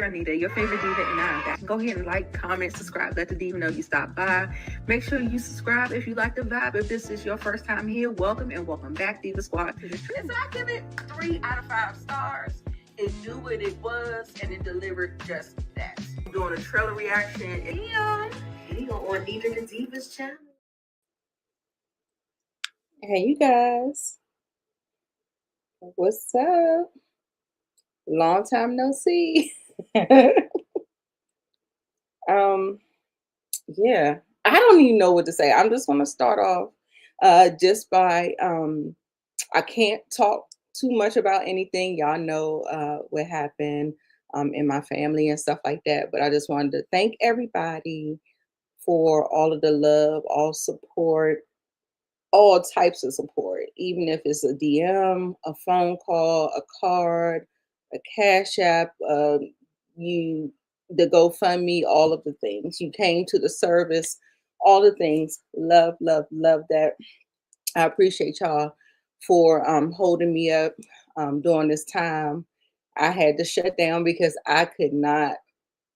your Anita, your favorite diva, and I'm back. Go ahead and like, comment, subscribe. Let the diva know you stopped by. Make sure you subscribe if you like the vibe. If this is your first time here, welcome and welcome back, Diva Squad. So I give it 3 out of 5 stars. It knew what it was, and it delivered just that. I'm doing a trailer reaction. Video on Anita the Diva's channel. Hey, you guys. What's up? Long time no see. Yeah, I don't even know what to say. I'm just gonna start off just by I can't talk too much about anything. Y'all know what happened in my family and stuff like that. But I just wanted to thank everybody for all of the love, all support, all types of support, even if it's a DM, a phone call, a card, a cash app, you the GoFundMe, all of the things. You came to the service, all the things. Love, love, love that. I appreciate y'all for holding me up during this time. I had to shut down because I could not,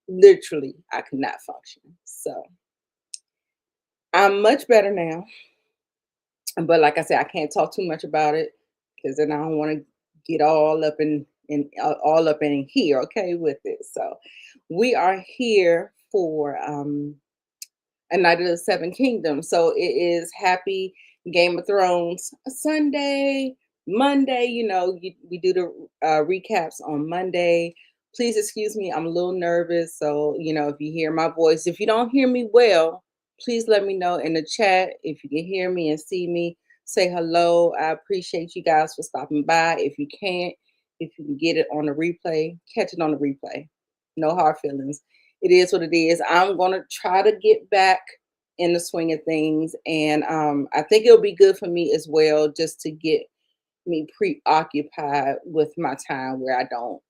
literally, I could not function. So I'm much better now. But like I said, I can't talk too much about it because then I don't want to get all up in here, okay, with it. So we are here for a Night of the Seven Kingdoms. So it is Happy Game of Thrones Sunday, Monday. We do the recaps on Monday. Please excuse me, I'm a little nervous. So if you hear my voice, if you don't hear me well, please let me know in the chat. If you can hear me and see me, say hello. I appreciate you guys for stopping by. If you can't, if you can get it on the replay, catch it on the replay. No hard feelings. It is what it is. I'm going to try to get back in the swing of things. And I think it'll be good for me as well, just to get me preoccupied with my time where I don't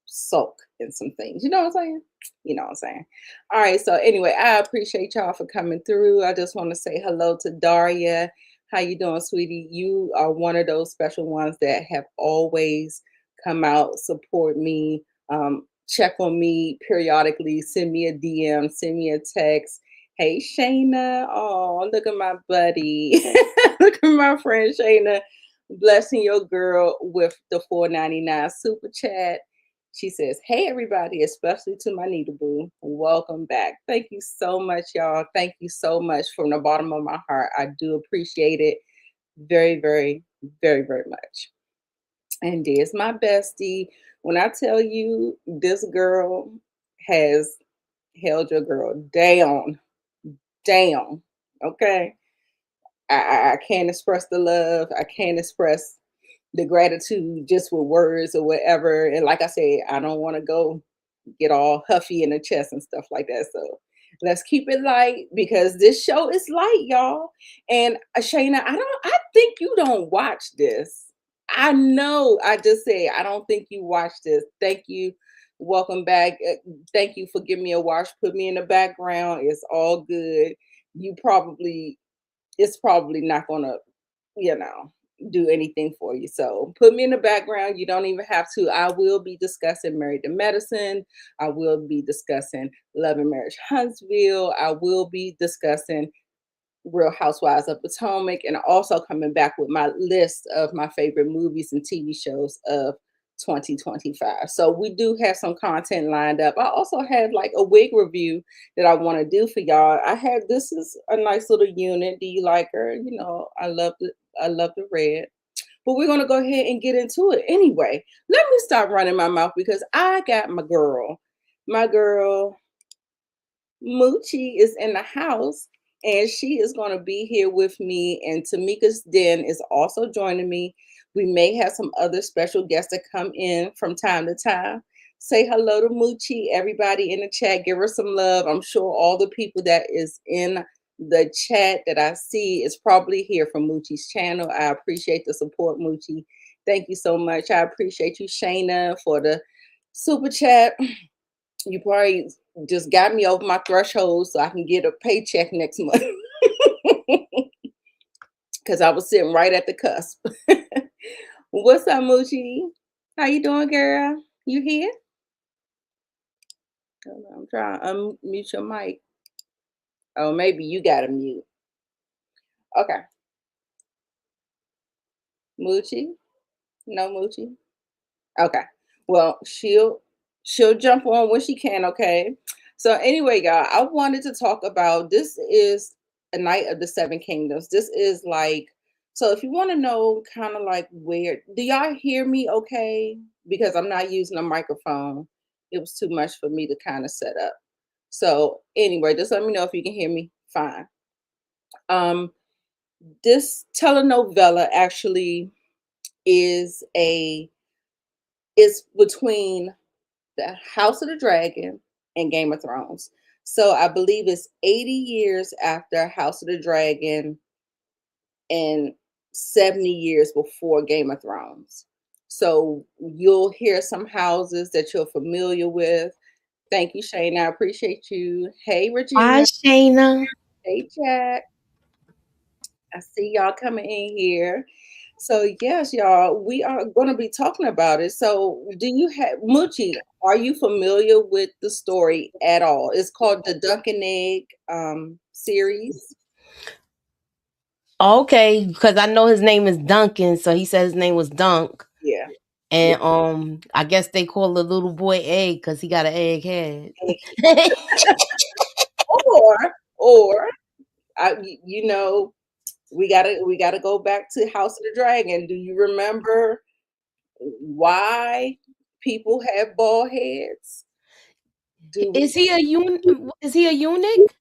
sulk in some things. You know what I'm saying? You know what I'm saying? All right. So anyway, I appreciate y'all for coming through. I just want to say hello to Daria. How you doing, sweetie? You are one of those special ones that have always come out, support me, check on me periodically, send me a DM, send me a text. Hey, Shayna. Oh, look at my buddy. Look at my friend Shayna blessing your girl with the $4.99 super chat. She says, hey, everybody, especially to my Nita Boo. Welcome back. Thank you so much, y'all. Thank you so much from the bottom of my heart. I do appreciate it very, very, very, very much. And there's my bestie. When I tell you this girl has held your girl down, okay? I can't express the love. I can't express the gratitude just with words or whatever. And like I said, I don't want to go get all huffy in the chest and stuff like that. So let's keep it light because this show is light, y'all. And Shayna, I think you don't watch this. I know I just said I don't think you watch this. Thank you. Welcome back. Thank you for giving me a watch. Put me in the background. It's all good. It's probably not gonna, do anything for you. So put me in the background. You don't even have to. I will be discussing Married to Medicine. I will be discussing Love and Marriage Huntsville. I will be discussing Real Housewives of Potomac, and also coming back with my list of my favorite movies and TV shows of 2025. So we do have some content lined up. I also have like a wig review that I want to do for y'all. This is a nice little unit. Do you like her? I love the red. But we're gonna go ahead and get into it anyway. Let me stop running my mouth because I got my girl. My girl Moochie is in the house and she is going to be here with me. And Tamika's Den is also joining me. We may have some other special guests that come in from time to time. Say hello to Moochie, everybody in the chat. Give her some love. I'm sure all the people that is in the chat that I see is probably here from Moochie's channel. I appreciate the support, Moochie. Thank you so much. I appreciate you, Shayna, for the super chat. You probably just got me over my threshold so I can get a paycheck next month. Because I was sitting right at the cusp. What's up, Moochie? How you doing, girl? You here? Hold on, I'm trying to unmute your mic. Oh, maybe you got to mute. Okay. Moochie? No Moochie? Okay. Well, she'll jump on when she can, okay? So anyway, y'all, I wanted to talk about this is a night of the seven kingdoms. This is like so if you want to know kind of like where do y'all hear me okay? Because I'm not using a microphone. It was too much for me to kind of set up. So anyway, just let me know if you can hear me fine. Um this telenovela actually is a is between the House of the Dragon and Game of Thrones. So I believe it's 80 years after House of the Dragon and 70 years before Game of Thrones. So you'll hear some houses that you're familiar with. Thank you, Shane. I appreciate you. Hey, Hi, Regina. Shayna. Hey, Jack. I see y'all coming in here. So yes, y'all, we are going to be talking about it. So, do you have Muchi? Are you familiar with the story at all? It's called the Dunk and Egg series. Okay, because I know his name is Duncan, so he said his name was Dunk. Yeah, yeah. And I guess they call the little boy Egg because he got an egg head. Or, or, you know, we gotta go back to House of the Dragon. Do you remember why people have bald heads? Do we Is he a eunuch?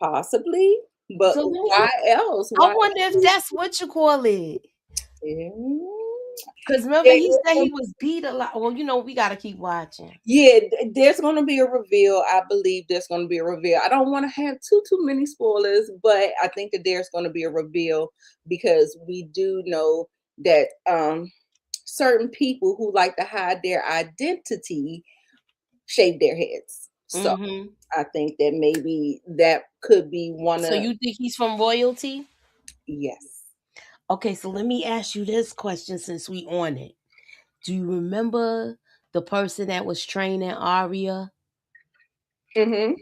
possibly? But So why else? I Why? wonder if that's what you call it. Mm, Because remember there he is said gonna he was beat a lot. Well, we gotta keep watching. yeah, there's gonna be a reveal. I believe there's gonna be a reveal. I don't want to have too many spoilers, but I think that there's gonna be a reveal because we do know that certain people who like to hide their identity shave their heads. So Hmm. I think that maybe that could be one So of you think he's from royalty? yes. Okay, so let me ask you this question since we on it. Do you remember the person that was training Arya? Hmm.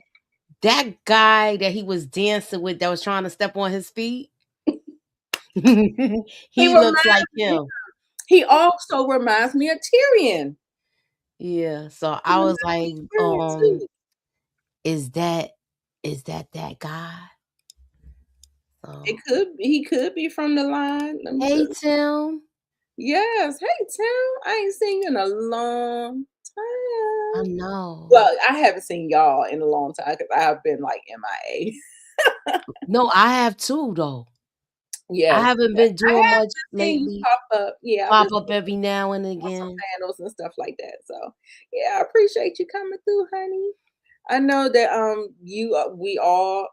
That guy that he was dancing with that was trying to step on his feet? He He looks like reminds me. him. He also reminds me of Tyrion. Yeah. So He I was reminds me like, of Tyrion too. is that that guy? It So could be, he could be from the line. Let me hey tell you. Tim. Yes. Hey Tim. I ain't seen you in a long I time. know. Well, I haven't seen y'all in a long time because I've been like MIA. No, I have too though. I Yes. haven't Yes. been I doing have much been seeing you lately. pop up. Yeah, I've been Pop up seeing every now and you on some again. panels and stuff like that. So yeah, I appreciate you coming through, honey. I know that you we all,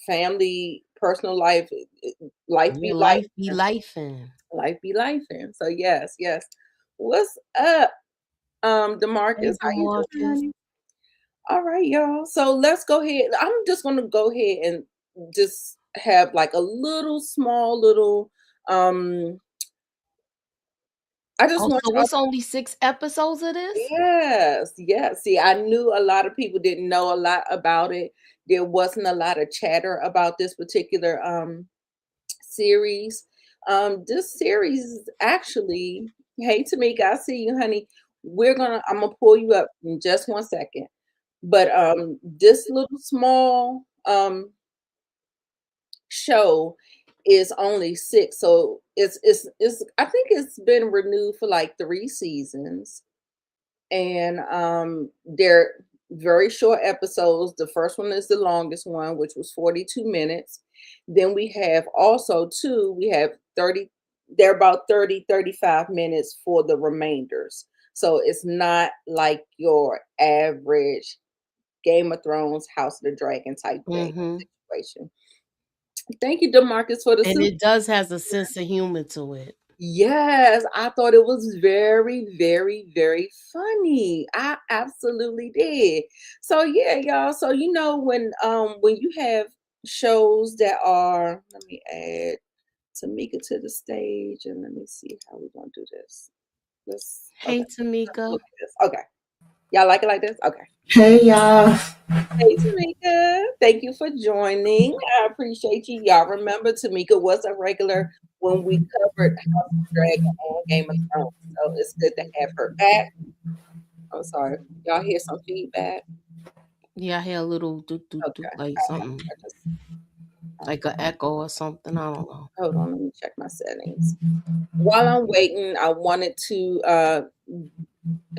family, personal life, life Yeah, be life. life be life and Life be life in. So yes, yes. What's up, hey Demarcus? How you doing, Demarcus. honey? All right, y'all. So let's go ahead. I'm just gonna go ahead and just have like a little small little I just Oh, want so y'all it's only 6 episodes of this? yes, yes. See, I knew a lot of people didn't know a lot about it. There wasn't a lot of chatter about this particular series. This series is actually, hey Tamika, I see you, honey. I'm gonna pull you up in just 1 second. But this little small show is only six. So it's I think it's been renewed for like 3 seasons. And they're very short episodes. The first one is the longest one, which was 42 minutes. Then we have also two, we have 30, they're about 30-35 minutes for the remainders. So it's not like your average Game of Thrones, House of the Dragon type thing Mm-hmm. situation. Thank you, Demarcus, for the And super. it does has a sense of humor to it. Yes, I thought it was very, very, very funny. I absolutely did. So yeah, y'all. So when you have shows that are, let me add Tamika to the stage and let me see how we're gonna do this. Let's okay. Hey Look Tamika. at this. Okay. Y'all like it like this? Okay. Hey y'all. Hey Tamika, thank you for joining. I appreciate you. Y'all remember Tamika was a regular when we covered House of Dragon on Game of Thrones. So it's good to have her back. I'm sorry. Y'all hear some feedback? Yeah, I hear a little Okay. like All right. something, I just like an echo or something. I don't know. hold on, let me check my settings. While I'm waiting, I wanted to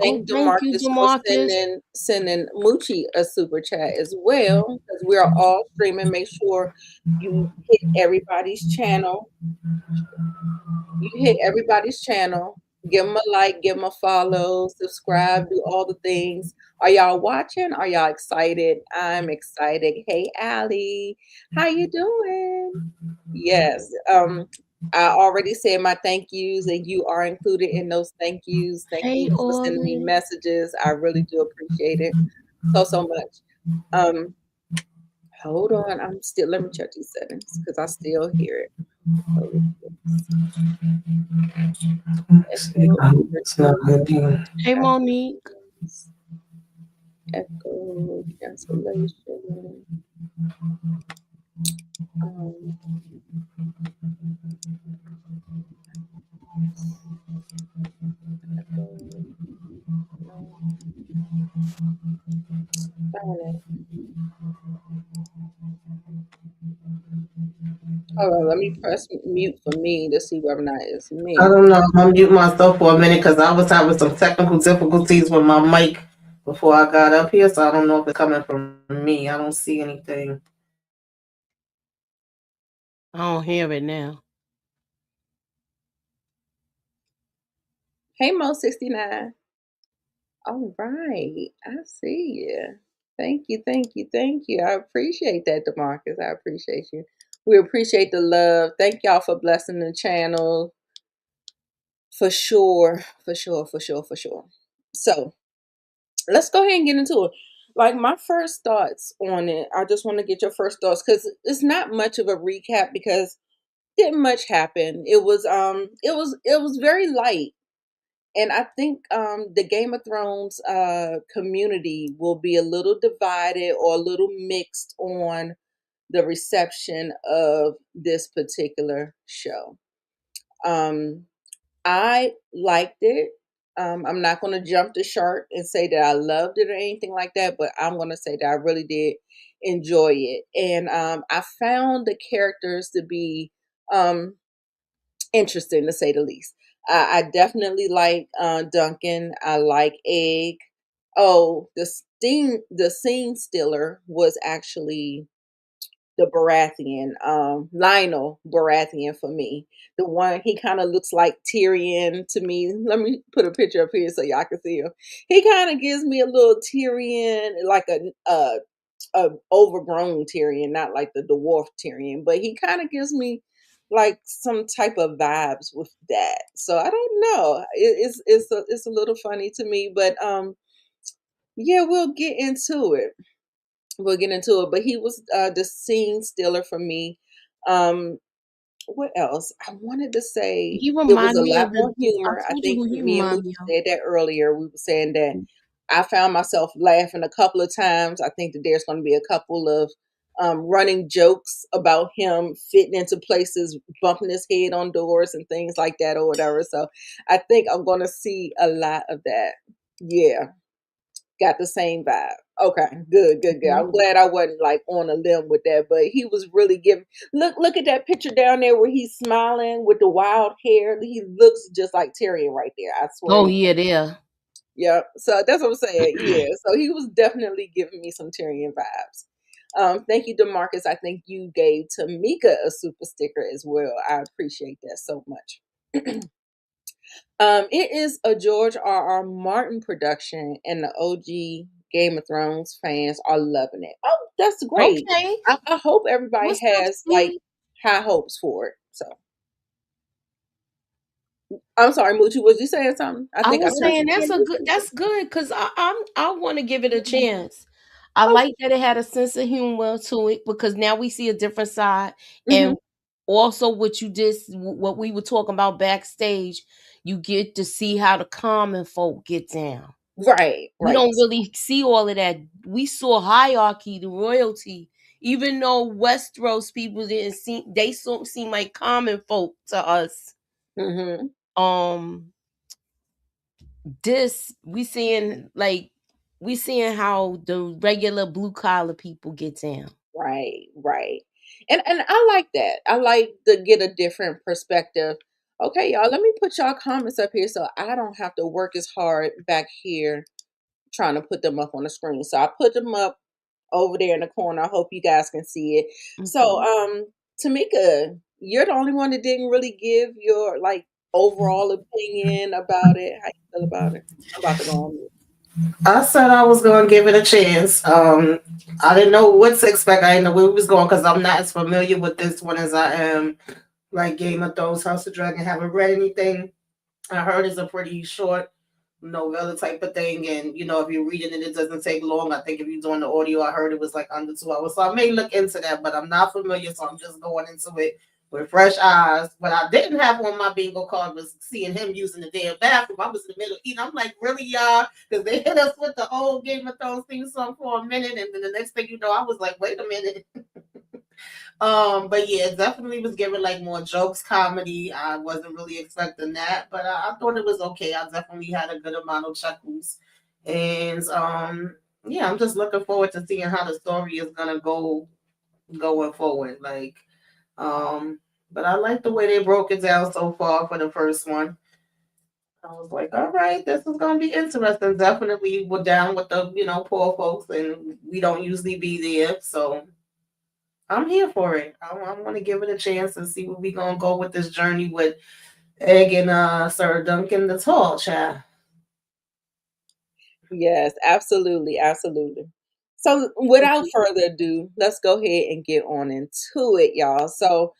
Oh, thank thank you, Demarcus for Demarcus. sending Moochie a super chat as well, because we are all streaming. Make sure you hit everybody's channel. You hit everybody's channel. Give them a like, give them a follow, subscribe, do all the things. Are y'all watching? Are y'all excited? I'm excited. Hey, Allie, how you doing? Yes. I already said my thank yous, and you are included in those thank yous. Thank Hey, you for sending me Orly. messages. I really do appreciate it so much. Hold on. I'm still, let me check these settings because I still hear it. Oh, echo, It's not working. Hey, Monique. echo, cancellation. Um, echo, no, darn it. Hold on, let me press mute for me to see whether or not it's I me. don't know. I'm gonna mute myself for a minute because I was having some technical difficulties with my mic before I got up here, so I don't know if it's coming from me. I don't see anything. I don't hear it now. Hey, Mo69. All right, I see you. Thank you, thank you, thank you. I appreciate that, Demarcus. I appreciate you. We appreciate the love. Thank y'all for blessing the channel. For sure, for sure, for sure, for sure. So let's go ahead and get into it. Like my first thoughts on it, I just want to get your first thoughts because it's not much of a recap because didn't much happen. It was very light. And I think the Game of Thrones community will be a little divided or a little mixed on the reception of this particular show. Um, I liked it. I'm not going to jump the shark and say that I loved it or anything like that, but I'm going to say that I really did enjoy it. And I found the characters to be um, interesting, to say the least. I definitely like Duncan. I like Egg. Oh, the scene stealer was actually the Baratheon, Lionel Baratheon for me. The one he kind of looks like Tyrion to me. Let me put a picture up here so y'all can see him. He kind of gives me a little Tyrion, like a overgrown Tyrion, not like the dwarf Tyrion, but he kind of gives me like some type of vibes with that. So I don't know. It's a little funny to me, but yeah, we'll get into it. We'll get into it. But he was the scene stealer for me. Um, what else? I wanted to say He it was remind a me lot of more the. I humor. I told you think who he me and remind me Moochie of. said that earlier. We were saying that I found myself laughing a couple of times. I think that there's going to be a couple of running jokes about him fitting into places, bumping his head on doors and things like that or whatever. So I think I'm going to see a lot of that. Yeah, got the same vibe. Okay, good, good, good. I'm glad I wasn't like on a limb with that, but he was really giving. Look at that picture down there where he's smiling with the wild hair. He looks just like Tyrion right there. I swear. Oh yeah, there. Yeah, so that's what I'm saying. Yeah, so he was definitely giving me some Tyrion vibes. Thank you, Demarcus. I think you gave Tamika a super sticker as well. I appreciate that so much. It is a George R. Martin production, and the OG Game of Thrones fans are loving it. Oh, that's great. Okay. I hope everybody What's up, has like Steve? high hopes for it. So I'm sorry, Moochie, was you saying something? I I think I was heard saying you. that's good because I want to give it a chance. I Oh, like that it had a sense of humor to it because now we see a different side, mhm. and also what you just what we were talking about backstage, you get to see how the common folk get down. Right, We right, don't really see all of that. We saw hierarchy, the royalty. Even though Westeros people didn't seem, they seem like common folk to us. hmm Um, this we seeing how the regular blue collar people get down. right, right. And I like that. I like to get a different perspective. Okay, y'all, let me put y'all comments up here so I don't have to work as hard back here trying to put them up on the screen. So I put them up over there in the corner. I hope you guys can see it. So, Mhm. Tamika, you're the only one that didn't really give your like overall opinion about it. How you feel about it? I'm about to go on mute. I said I was going to give it a chance. I didn't know what to expect. I didn't know where it was going because I'm not as familiar with this one as I am like Game of Thrones, House of Dragon. Haven't read anything. I heard it's a pretty short novella type of thing, and if you're reading it, it doesn't take long. I think if you're doing the audio, I heard it was like under 2 hours. So I may look into that, but I'm not familiar, so I'm just going into it with fresh eyes. What I didn't have on my bingo card was seeing him using the damn bathroom. I was in the middle of eating. I'm like, really, y'all? Because they hit us with the old Game of Thrones theme song for a minute, and then the next thing you know, I was like, wait a minute. But yeah, it definitely was given like more jokes, comedy. I wasn't really expecting that, but I thought it was okay. I definitely had a good amount of chuckles, and yeah, I'm just looking forward to seeing how the story is gonna go going forward. Like, um, but I like the way they broke it down so far for the first one. I was like, all right, this is gonna be interesting. Definitely, we're down with the poor folks, and we don't usually be there, so I'm here for it. I want to give it a chance and see where we gonna go with this journey with Egg and Sir Duncan the Tall Child. Yes, absolutely, absolutely. So without further ado, let's go ahead and get on into it, y'all. So,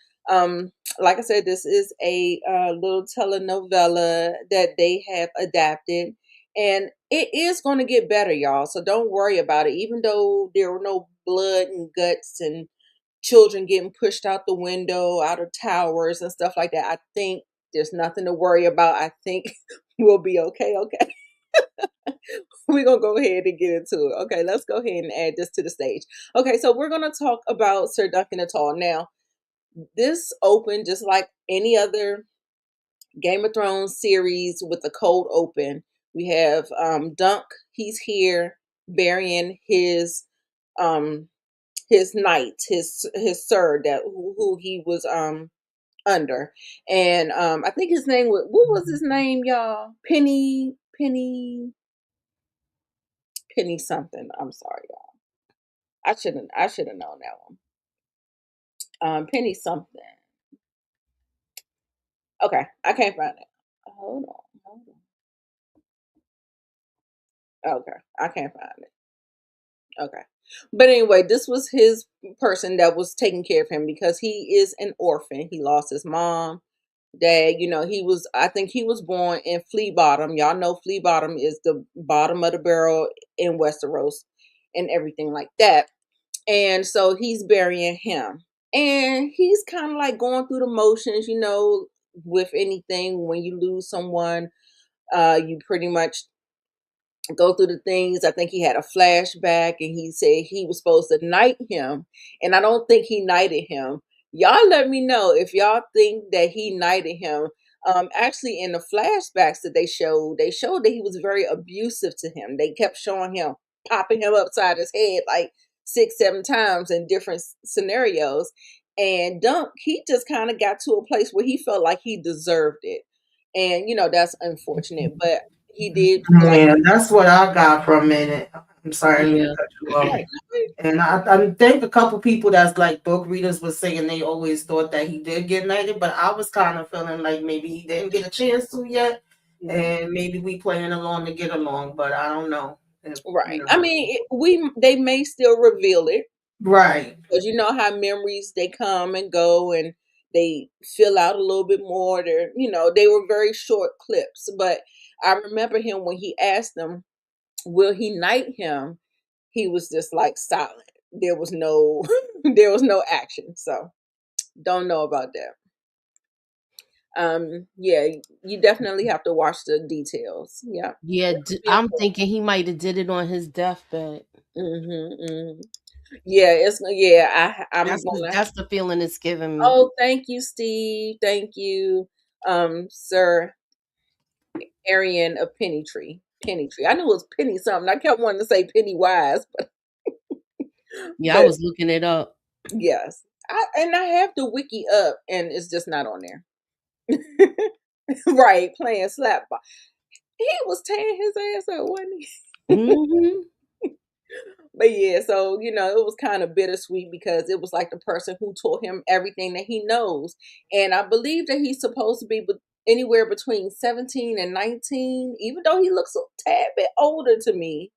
like I said, this is a little telenovela that they have adapted, and it is going to get better, y'all. So don't worry about it. Even though there were no blood and guts and children getting pushed out the window, out of towers and stuff like that, I think there's nothing to worry about. I think we'll be okay. Okay. We're gonna go ahead and get into it. Okay, let's go ahead and add this to the stage. Okay, so we're gonna talk about Sir Duncan at all. Now, this opened just like any other Game of Thrones series with the cold open. We have Dunk, he's here burying um his knight, his sir that who he was under. And I think his name was, what was his name, y'all? Penny something. I'm sorry, y'all. I should have known that one. Penny something. Okay, I can't find it. Hold on. Okay, I can't find it. Okay, but anyway, this was his person that was taking care of him because he is an orphan. He lost his mom, dad. He was. I think he was born in Flea Bottom. Y'all know Flea Bottom is the bottom of the barrel in Westeros, and everything like that. And so he's burying him. And he's kind of like going through the motions, with anything. When you lose someone, you pretty much go through the things. I think he had a flashback and he said he was supposed to knight him. And I don't think he knighted him. Y'all let me know if y'all think that he knighted him. Actually, in the flashbacks that they showed that he was very abusive to him. They kept showing him popping him upside his head like 6, 7 times in different scenarios. And Dunk, he just kind of got to a place where he felt like he deserved it. And that's unfortunate, but he did feel like Yeah, that's what I got from it. I'm sorry, I didn't mean Yeah. to cut you off. right. And I think a couple people that's like book readers was saying they always thought that he did get knighted, but I was kind of feeling like maybe he didn't get a chance to yet, and maybe we playing along to get along, but I don't know. If, Right. I mean, they may still reveal it right. because you know how memories they come and go and they fill out a little bit more. They were very short clips, but I remember him when he asked them, "Will he knight him?" He was just like silent. There was no, there was no action. So don't know about that. Yeah, you definitely have to watch the details. Yeah. Yeah, I'm thinking he might have did it on his deathbed. Yeah, I'm gonna. That's the feeling it's giving me. Oh, thank you, Steve. Thank you, Sir Arian of Penny Tree. Penny Tree. I knew it was Penny something. I kept wanting to say Pennywise, Yeah, I but was looking it up. yes, I have the wiki up, and it's just not on there. Right, playing slapball. He was tearing his ass up, wasn't he? Hmm. But yeah, so it was kind of bittersweet because it was like the person who taught him everything that he knows, and I believe that he's supposed to be anywhere between 17 and 19, even though he looks a tad bit older to me.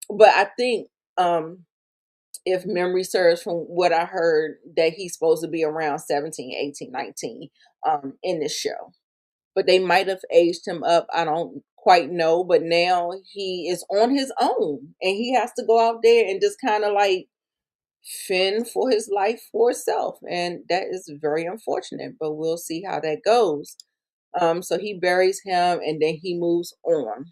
But I think, if memory serves from what I heard, that he's supposed to be around 17, 18, 19 in this show. But they might have aged him up. I don't quite know. But now he is on his own and he has to go out there and just kind of like fend for his life for himself. And that is very unfortunate, but we'll see how that goes. So he buries him and then he moves on.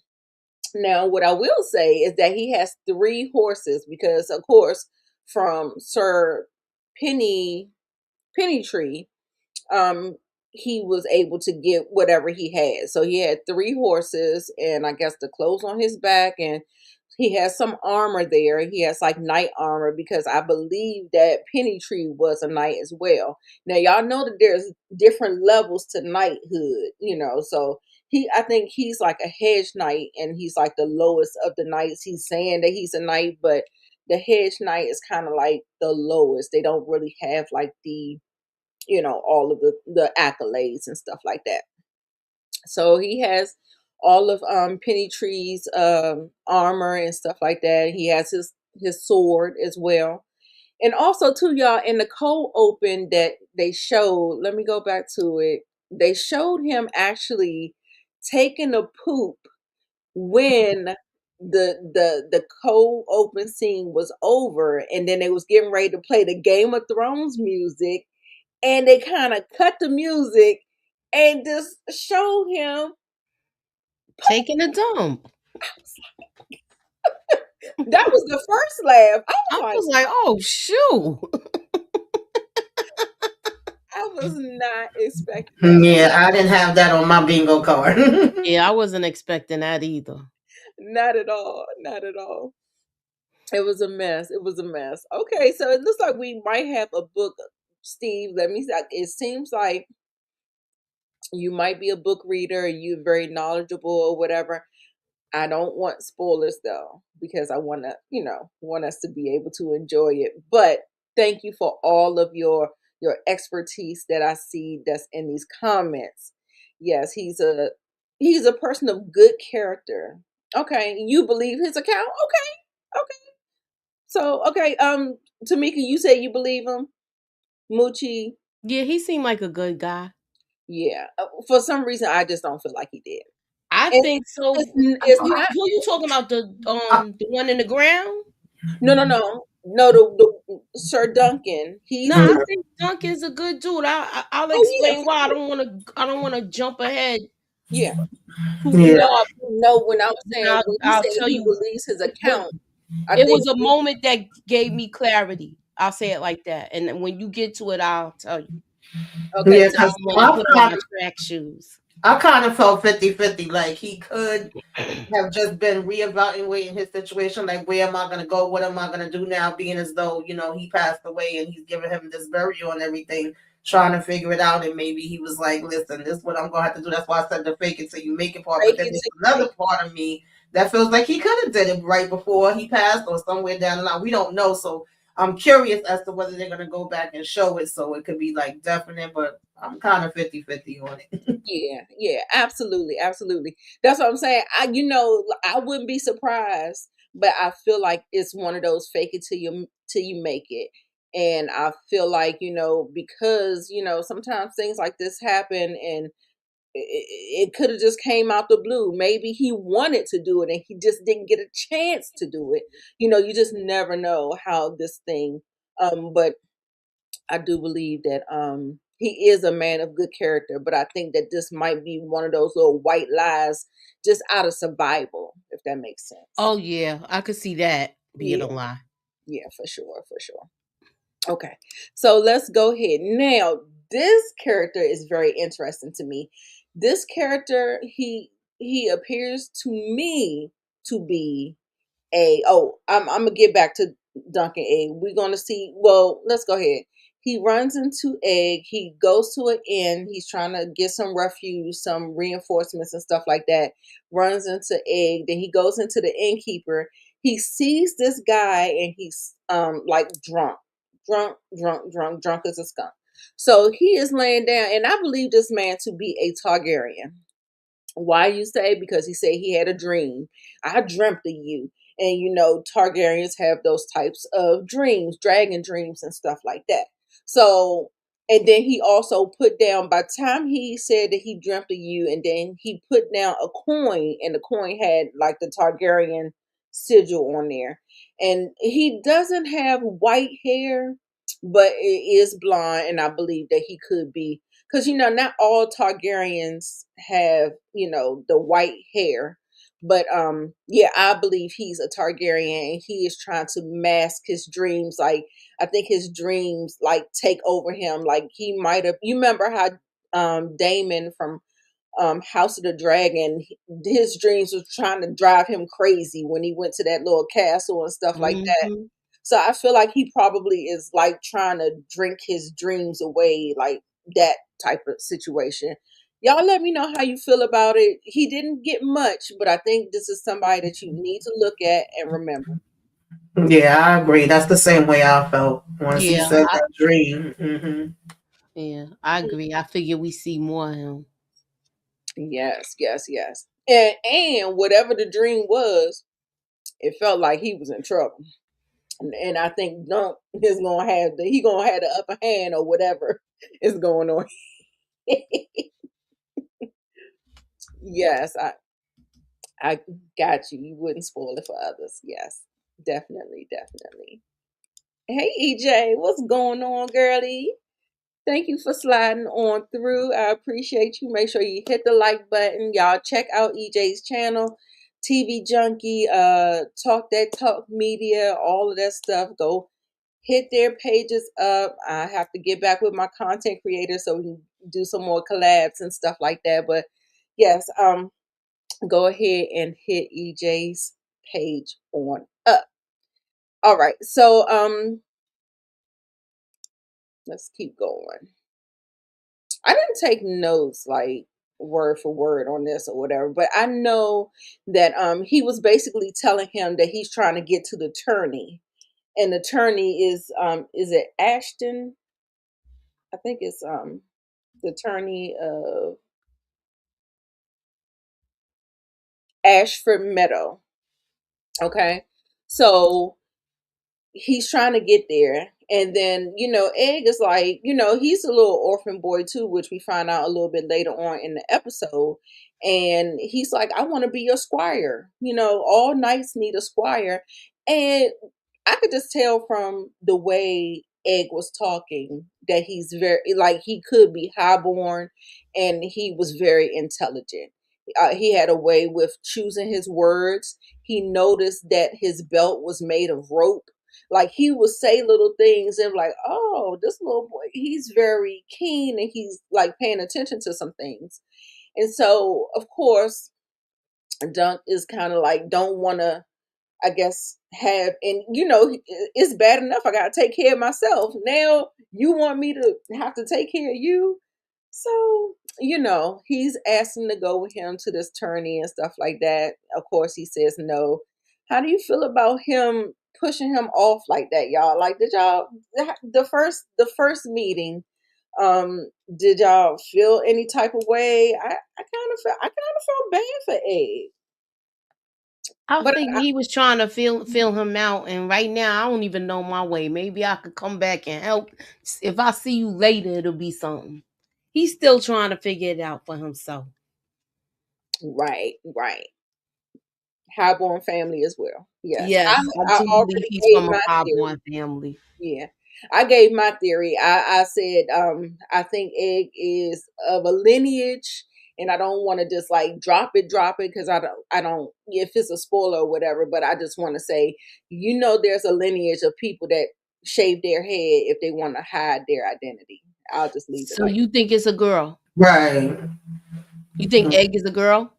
Now, what I will say is that he has 3 horses because, of course, from Sir Pennytree, um, he was able to get whatever he had. So he had 3 horses, and I guess the clothes on his back, and he has some armor there. He has like knight armor because I believe that Pennytree was a knight as well. Now y'all know that there's different levels to knighthood. So I think he's like a hedge knight, and he's like the lowest of the knights. He's saying that he's a knight, but the hedge knight is kind of like the lowest. They don't really have like all of the accolades and stuff like that. So he has all of Pennytree's armor and stuff like that. He has his sword as well. And also too, y'all, in the cold open that they showed, let me go back to it. They showed him actually taking a poop when the cold open scene was over, and then they was getting ready to play the Game of Thrones music, and they kind of cut the music and just showed him Taking a dump. that was the first laugh. I was like, oh shoot. I was not expecting that. Yeah, I didn't have that on my bingo card. Yeah, I wasn't expecting that either. Not at all. Not at all. It was a mess. It was a mess. Okay, so it looks like we might have a book, Steve. Let me see. It seems like you might be a book reader, you're very knowledgeable or whatever. I don't want spoilers though, because I want us to be able to enjoy it. But thank you for all of your expertise that I see that's in these comments. Yes, he's a person of good character. Okay, you believe his account? Okay, okay. So okay, Tamika, you say you believe him. Moochie, Yeah, he seemed like a good guy. yeah. For some reason, I just don't feel like he did. I And think so. it's not. Who you talking about? The one in the ground? No. The Sir Duncan. He's No, I the. think Duncan's a good dude. I'll Oh yeah, explain why. I don't want to jump ahead. yeah. Yeah. No. When I was saying when he I'll said tell he you. believes his But account, I it think. was a moment that gave me clarity. I'll say it like that. And then when you get to it, I'll tell you. Okay, Yeah, I because don't want to put on my track shoes. I kind of felt 50-50. Like he could have just been reevaluating his situation. Like, where am I going to go? What am I going to do now? Being as though, he passed away and he's giving him this burial and everything, trying to figure it out. And maybe he was like, listen, this is what I'm going to have to do. That's why I said the fake it till you make it part. But then there's another part of me that feels like he could have did it right before he passed or somewhere down the line. We don't know. So I'm curious as to whether they're going to go back and show it. So it could be like definite, but I'm kind of 50-50 on it. Yeah, absolutely, absolutely. That's what I'm saying. I wouldn't be surprised, but I feel like it's one of those fake it till you make it. And I feel like, because, sometimes things like this happen, and it could have just came out the blue. Maybe he wanted to do it and he just didn't get a chance to do it. You just never know how this thing, but I do believe that he is a man of good character, but I think that this might be one of those little white lies just out of survival, if that makes sense. Oh yeah, I could see that being a Yeah, lie. yeah, for sure, for sure. Okay, so let's go ahead. Now, this character is very interesting to me. This character, he appears to me to be I'm gonna get back to Duncan Egg. We're gonna see. Well, let's go ahead. He runs into Egg. He goes to an inn. He's trying to get some refuge, some reinforcements and stuff like that. Runs into Egg. Then he goes into the innkeeper. He sees this guy and he's like drunk as a skunk. So he is laying down, and I believe this man to be a Targaryen. Why you say? Because he said he had a dream. I dreamt of you. And Targaryens have those types of dreams, dragon dreams and stuff like that. So, and then he also put down, by the time he said that he dreamt of you, and then he put down a coin, and the coin had like the Targaryen sigil on there. And he doesn't have white hair, but it is blonde, and I believe that he could be, because not all Targaryens have the white hair, but yeah, I believe he's a Targaryen, and he is trying to mask his dreams. Like, I think his dreams like take over him. Like, he might have, you remember how Daemon from House of the Dragon, his dreams was trying to drive him crazy when he went to that little castle and stuff like that. Hmm. So I feel like he probably is like trying to drink his dreams away, like that type of situation. Y'all let me know how you feel about it. He didn't get much, but I think this is somebody that you need to look at and remember. Yeah, I agree. That's the same way I felt once he Yeah, said that dream. yeah, I agree. I figure we see more of him. Yes, yes, yes. And whatever the dream was, it felt like he was in trouble. And I think Dunk is gonna have the upper hand or whatever is going on. Yes, I got you. You wouldn't spoil it for others. Yes, definitely, definitely. Hey EJ, what's going on, girlie? Thank you for sliding on through. I appreciate you. Make sure you hit the like button. Y'all check out EJ's channel, TV Junkie, Talk That Talk Media, all of that stuff. Go hit their pages up. I have to get back with my content creators so we can do some more collabs and stuff like that. But yes, go ahead and hit EJ's page on up. All right, so let's keep going. I didn't take notes like word for word on this or whatever, but I know that he was basically telling him that he's trying to get to the tourney. And the tourney is it Ashton? I think it's the tourney of Ashford Meadow. Okay. So he's trying to get there. And then, Egg is like, he's a little orphan boy too, which we find out a little bit later on in the episode. And he's like, I want to be your squire. All knights need a squire. And I could just tell from the way Egg was talking that he's very, like, he could be highborn, and he was very intelligent. He had a way with choosing his words. He noticed that his belt was made of rope. Like, he would say little things and like, oh, this little boy, he's very keen, and he's like paying attention to some things. And so, of course, Dunk is kind of like, don't want to, I guess, have, and it's bad enough I gotta take care of myself. Now you want me to have to take care of you? So, he's asking to go with him to this tourney and stuff like that. Of course, he says no. How do you feel about him pushing him off like that, y'all? Like, did y'all the first meeting? Did y'all feel any type of way? I kind of felt bad for Egg, I but think he was trying to feel him out, and right now I don't even know my way. Maybe I could come back and help. If I see you later, it'll be something. He's still trying to figure it out for himself. right, right. Highborn family as well. Yes, Yes, I I do believe already he's gave from a my theory. high-born family. Yeah, I gave my theory. I said I think Egg is of a lineage, and I don't want to just like drop it because I don't if it's a spoiler or whatever, but I just want to say, there's a lineage of people that shave their head if they want to hide their identity. I'll just leave it So like you think it's a girl? Right. You think Egg is a girl?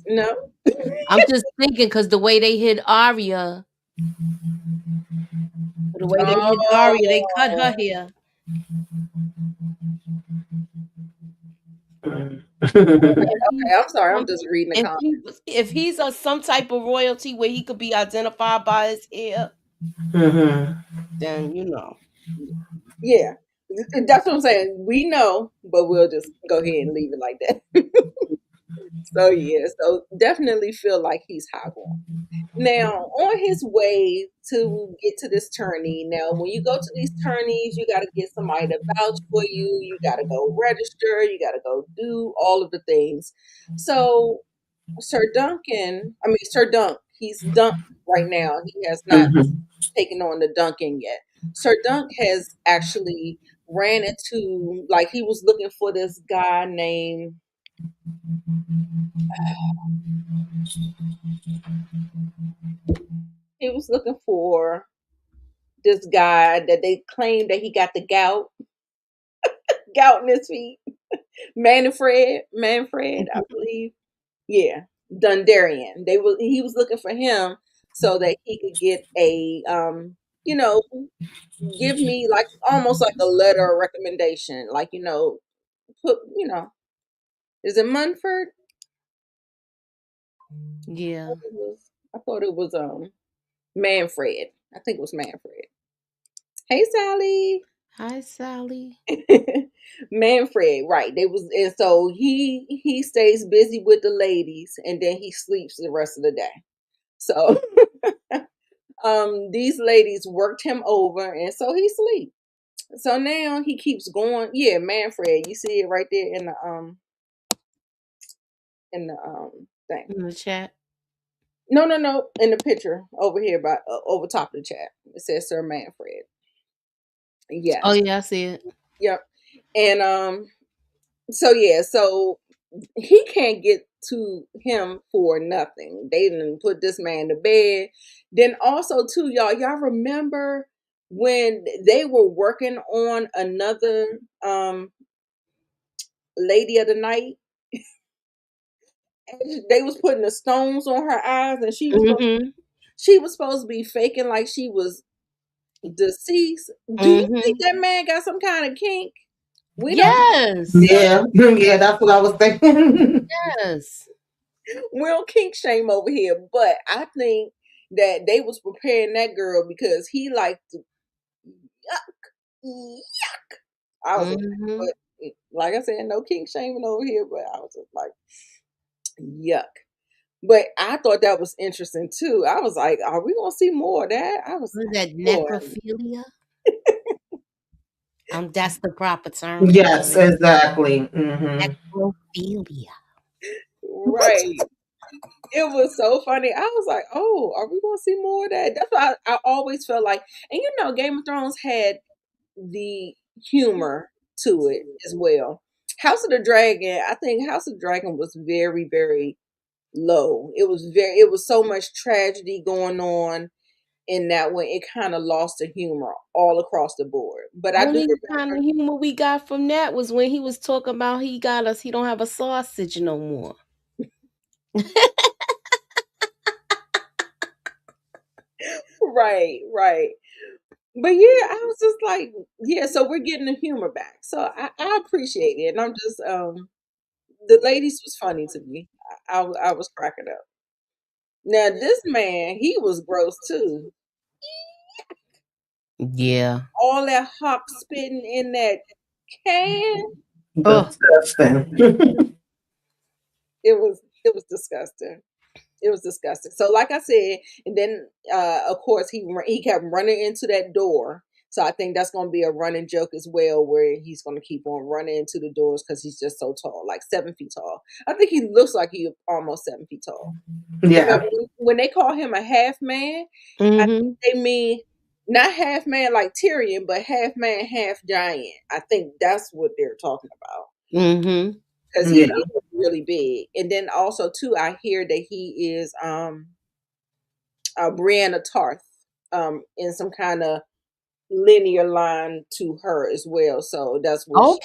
no. I'm just thinking because the way they hid Arya, they cut her Oh, hair. If okay. he's I'm sorry. I'm some, just reading the comments. if he's some type of royalty where he could be identified by his hair, Mhm. then Yeah, that's what I'm saying. We know, but we'll just go ahead and leave it like that. So yeah, so definitely feel like he's Hogwarts. Now, on his way to get to this tourney, now when you go to these tourneys, you got to get somebody to vouch for you. You got to go register. You got to go do all of the things. So Sir Dunk, he's Dunk right now. He has not Mhm. taken on the dunking yet. Sir Dunk has actually ran into, like, he was looking for this guy named, he was looking for this guy that they claimed that he got the gout in his feet. Manfred, I believe. Yeah, Dundarian. He was looking for him so that he could get a you know, give me like almost like a letter of recommendation. Like, put is it Munford? yeah. I thought it was Manfred. I think it was Manfred. Hey Sally. Hi, Sally. Manfred, right. They was and so he stays busy with the ladies and then he sleeps the rest of the day. So these ladies worked him over and so he sleep. So now he keeps going. Yeah, Manfred. You see it right there in the thing. In the chat. No, no, no. In the picture over here by over top of the chat. It says Sir Manfred. Oh Yes. yeah, I see it. Yep. And so yeah, so he can't get to him for nothing. They didn't put this man to bed. Then also too, y'all remember when they were working on another lady of the night? They was putting the stones on her eyes and Mm-hmm. she was supposed to be faking like she was deceased. Do you think Mm-hmm. that man got some kind of kink? We don't Yes. Yeah. Yeah, that's what I was thinking. Yes. we don't kink shame over here, but I think that they was preparing that girl because he liked to yuck. I was just Mm-hmm. but like I said, no kink shaming over here, but I was just like yuck. But I thought that was interesting too. I was like, are we gonna see more of that? I was What is that, boy, necrophilia? That's the proper term for Yes, it. exactly. Hmm. Necrophilia. right. It was so funny. I was like, "Oh, are we gonna see more of that?" That's why I always felt like, and Game of Thrones had the humor to it as well. House of the Dragon, I think House of the Dragon was very, very low. It was so much tragedy going on in that one. It kind of lost the humor all across the board. But I do Only kind remember, of humor we got from that was when he was talking about he don't have a sausage no more. right, right. But yeah, I was just like, yeah, so we're getting the humor back. So I appreciate it. And I'm just the ladies was funny to me. I was cracking up. Now this man, he was gross too. Yeah. All that hawk spitting in that can, Oh, Disgusting. it was disgusting. It was disgusting. So like I said, and then of course he kept running into that door So I think that's going to be a running joke as well, where he's going to keep on running into the doors because he's just so tall, like 7 feet tall. I think he looks like he's almost 7 feet tall. Yeah. When they call him a half man, I think they mean not half man like Tyrion, but half man, half giant. I think that's what they're talking about. Because he is really big. And then also too, I hear that he is Brianna Tarth in some kind of linear line to her as well. So that's where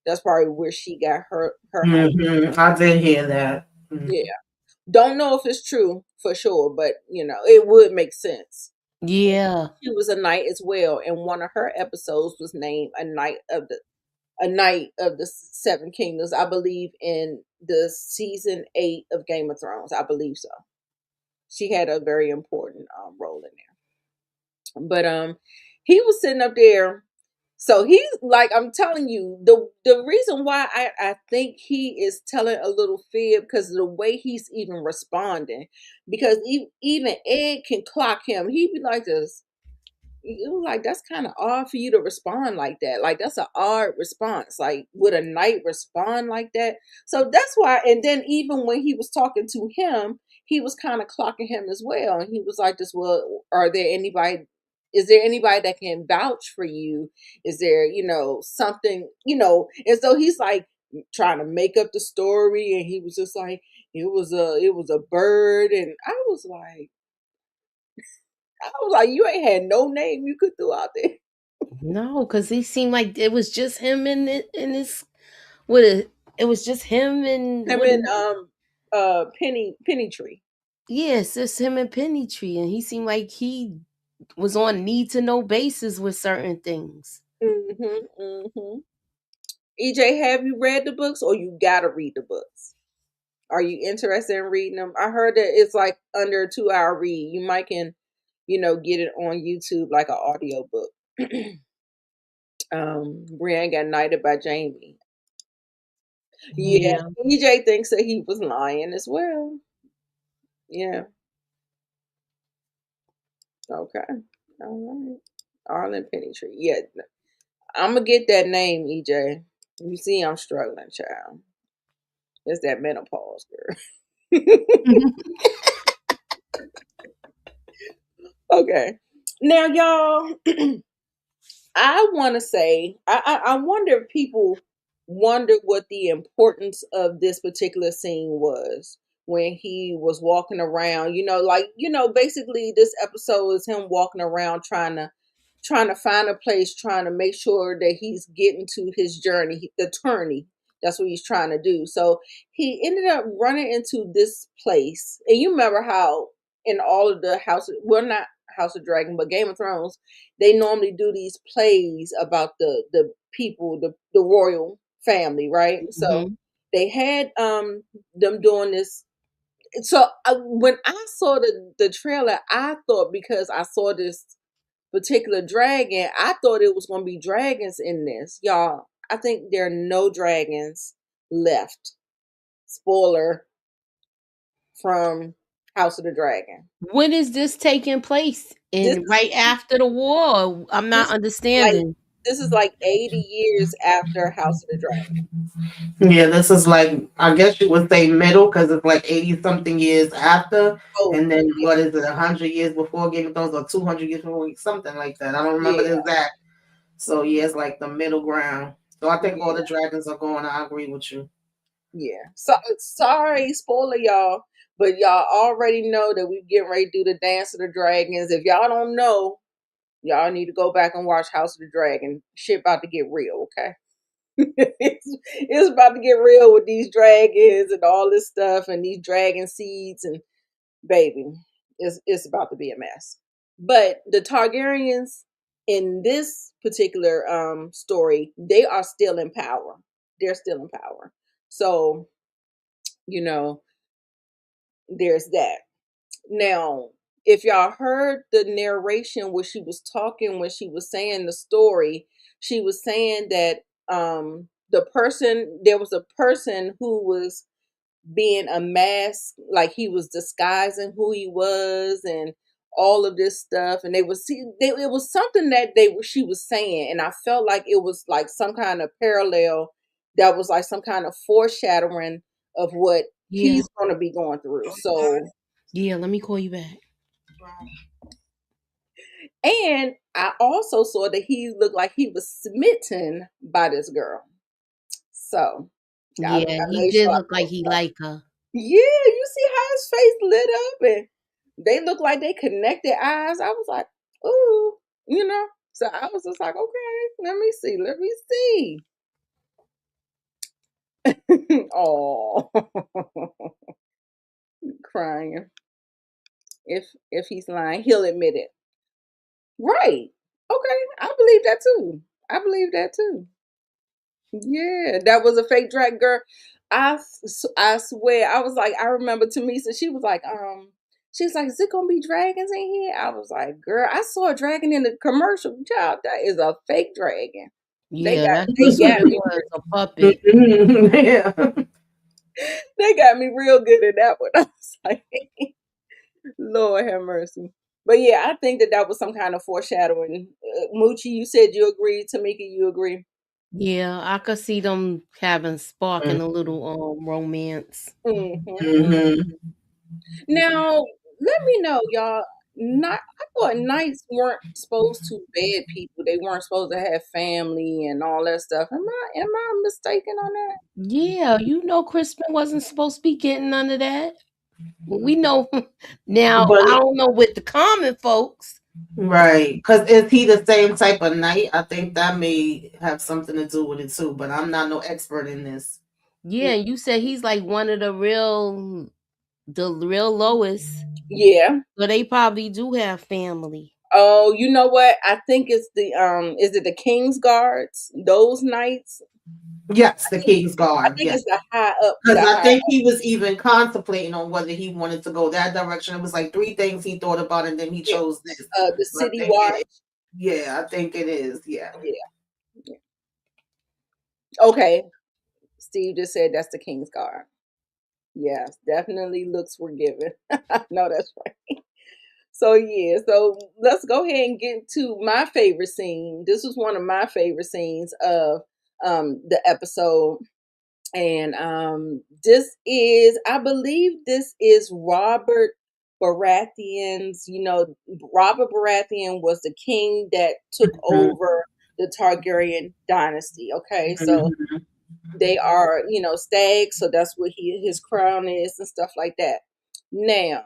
that's probably where she got her height. I did hear that. Yeah. Don't know if it's true for sure, but it would make sense. Yeah. She was a knight as well, and one of her episodes was named a knight of the Seven Kingdoms, I believe, in the season 8 of Game of Thrones. I believe so. She had a very important role in there. But he was sitting up there. So he's like, I'm telling you, the reason why I think he is telling a little fib because of the way he's even responding. Because even Ed can clock him. He'd be like this. It was like, that's kind of odd for you to respond like that. Like, that's an odd response. Like, would a knight respond like that? So that's why. And then even when he was talking to him, he was kind of clocking him as well. And he was like, this, well, is there anybody that can vouch for you? Is there, something, and so he's like trying to make up the story. And he was just like, it was a bird. And I was like, you ain't had no name you could throw out there. No, because he seemed like it was just him and this it was just him and Penny Tree. Yes, it's him and Penny Tree, and he seemed like he was on need to know basis with certain things. EJ, have you read the books, or you gotta read the books? Are you interested in reading them? I heard that it's like under a 2-hour read. You might can, get it on YouTube like an audio book. Brienne got knighted by Jamie. Yeah. EJ thinks that he was lying as well. Yeah. Okay. All right. Arlen Pennytree. Yeah. I'm gonna get that name, EJ. You see, I'm struggling, child. It's that menopause, girl. Okay. Now, y'all, I want to say, I wonder if people wondered what the importance of this particular scene was when he was walking around. Basically, this episode is him walking around trying to find a place, trying to make sure that he's getting to his journey, the tourney. That's what he's trying to do. So he ended up running into this place. And you remember how in all of the not House of Dragon, but Game of Thrones, they normally do these plays about the people, the royal family, right? So they had them doing this. So when I saw the trailer, I thought, because I saw this particular dragon, I thought it was going to be dragons in this. Y'all, I think there are no dragons left. Spoiler from House of the Dragon. When is this taking place? Right after the war? I'm not understanding. This is like 80 years after House of the Dragon. Yeah, this is like, I guess you would say middle, because it's like 80 something years after. And then what is it, 100 years before Game of Thrones, or 200 years before, something like that. I don't remember the exact. So yeah, it's like the middle ground. So I think all the dragons are going. I agree with you. Yeah. So sorry, spoiler y'all, but y'all already know that we getting ready to do the Dance of the Dragons. If y'all don't know, y'all need to go back and watch House of the Dragon. Shit about to get real, okay? it's about to get real with these dragons and all this stuff and these dragon seeds, and baby, it's about to be a mess. But the Targaryens in this particular story, they are still in power. They're still in power. So, there's that. Now, if y'all heard the narration where she was talking, when she was saying the story, she was saying that there was a person who was being a mask, like he was disguising who he was and all of this stuff, and it was something that she was saying, and I felt like it was like some kind of parallel, that was like some kind of foreshadowing of what Yeah. he's going to be going through. So Yeah, let me call you back. and I also saw that he looked like he was smitten by this girl. So I Yeah, he made did sure I look like posted he that. liked her. Yeah, you see how his face lit up, and they look like they connected eyes. I was like, ooh, you know. So I was just like, okay, let me see. Oh, crying. If he's lying, he'll admit it. Right. Okay, I believe that too. I believe that too. Yeah, that was a fake drag girl. I swear, I was like, I remember Tamisa, she was like, is it gonna be dragons in here? I was like, girl, I saw a dragon in the commercial. Child, that is a fake dragon. Yeah, that's They what got it me. was, a puppet. Yeah. They got me real good at that one. I was like, Lord have mercy. But yeah, I think that was some kind of foreshadowing. Moochie, you said you agree. Tamika, you agree. Yeah, I could see them having sparking a little romance. Mm-hmm. Now, let me know, y'all. Not, I thought knights weren't supposed to bed people. They weren't supposed to have family and all that stuff. Am I mistaken on that? Yeah, you know Crispin wasn't supposed to be getting none of that. We know now, But I don't know with the common folks. right, because is he the same type of knight? I think that may have something to do with it too. But I'm not no expert in this. Yeah, you said he's like one of the real lowest. Yeah. So they probably do have family. Oh, you know what? I think it's the is it the King's Guards? Those knights? Yes, the King's I Guard. think Yes. it's the high up. Because I think he was even contemplating on whether he wanted to go that direction. It was like 3 things he thought about, and then he Yeah. chose this. The So I City think Watch. yeah, I think it is. Yeah. Yeah. Okay. Steve just said that's the King's Guard. Yes, definitely looks were given. No, that's right. So yeah, so let's go ahead and get to my favorite scene. This was one of my favorite scenes of the episode. And I believe this is Robert Baratheon's, Robert Baratheon was the king that took over the Targaryen dynasty. Okay, so they are, stags, so that's what his crown is and stuff like that. Now,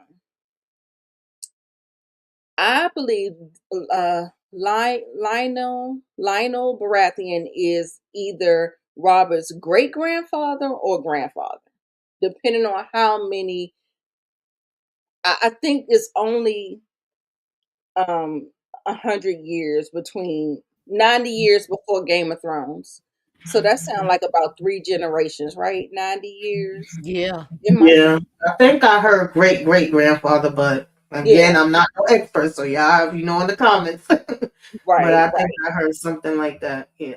I believe Lionel Baratheon is either Robert's great grandfather or grandfather, depending on how many. I think it's only 100 years between 90 years before Game of Thrones. So that sounds like about 3 generations, right? 90 years. Yeah. It might. Yeah. I think I heard great grandfather, but Yeah. again, I'm not no expert, so y'all, in the comments. But Right. I Right. think I heard something like that. Yeah.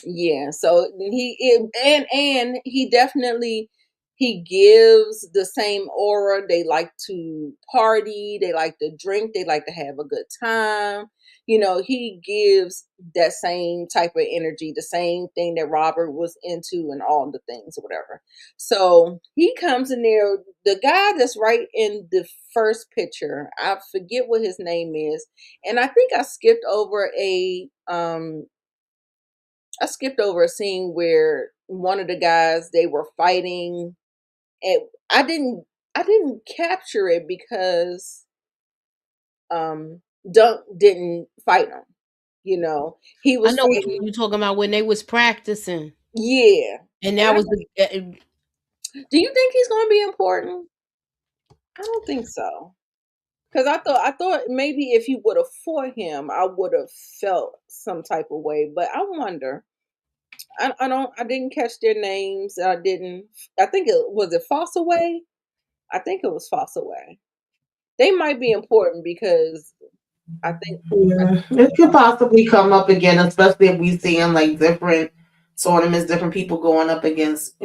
Yeah, so and he definitely he gives the same aura. They like to party, they like to drink, they like to have a good time. He gives that same type of energy, the same thing that Robert was into and all the things or whatever. So he comes in there, the guy that's right in the first picture, I forget what his name is, and I think I skipped over a scene where one of the guys, they were fighting, and I didn't capture it because Dunk didn't fight him. He I was know what fighting. you're talking about when they was practicing. Yeah. And And that I'm was like, the do you think he's going to be important? I don't think so. Because I thought maybe if he would have fought him, I would have felt some type of way. But I wonder. I didn't catch their names. I didn't. I think it was it Fossaway. I think it was Fossaway. They might be important because I think. Yeah. It could possibly come up again, especially if we see in like different tournaments, different people going up against,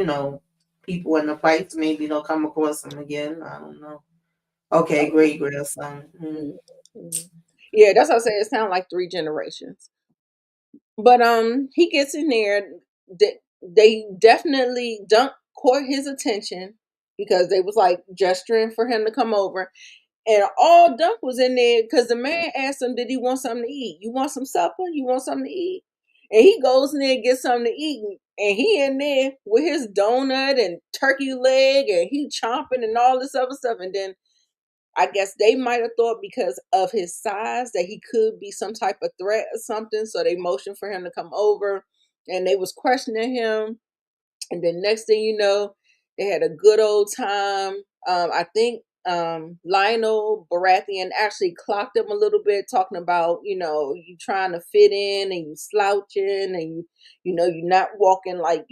people in the fights. Maybe they'll come across them again. I don't know. Okay, great grandson. Mhm. Yeah, that's what I say. It sounds like 3 generations. But he gets in there. They definitely Dunk caught his attention because they was like gesturing for him to come over. And all Dunk was in there because the man asked him, did he want something to eat? You want some supper? You want something to eat? And he goes in there and gets something to eat. And he in there with his donut and turkey leg and he chomping and all this other stuff. And then I guess they might have thought because of his size that he could be some type of threat or something. So they motioned for him to come over and they was questioning him. And then next thing you know, they had a good old time. I think Lionel Baratheon actually clocked him a little bit, talking about, you trying to fit in and you slouching and you're not walking like,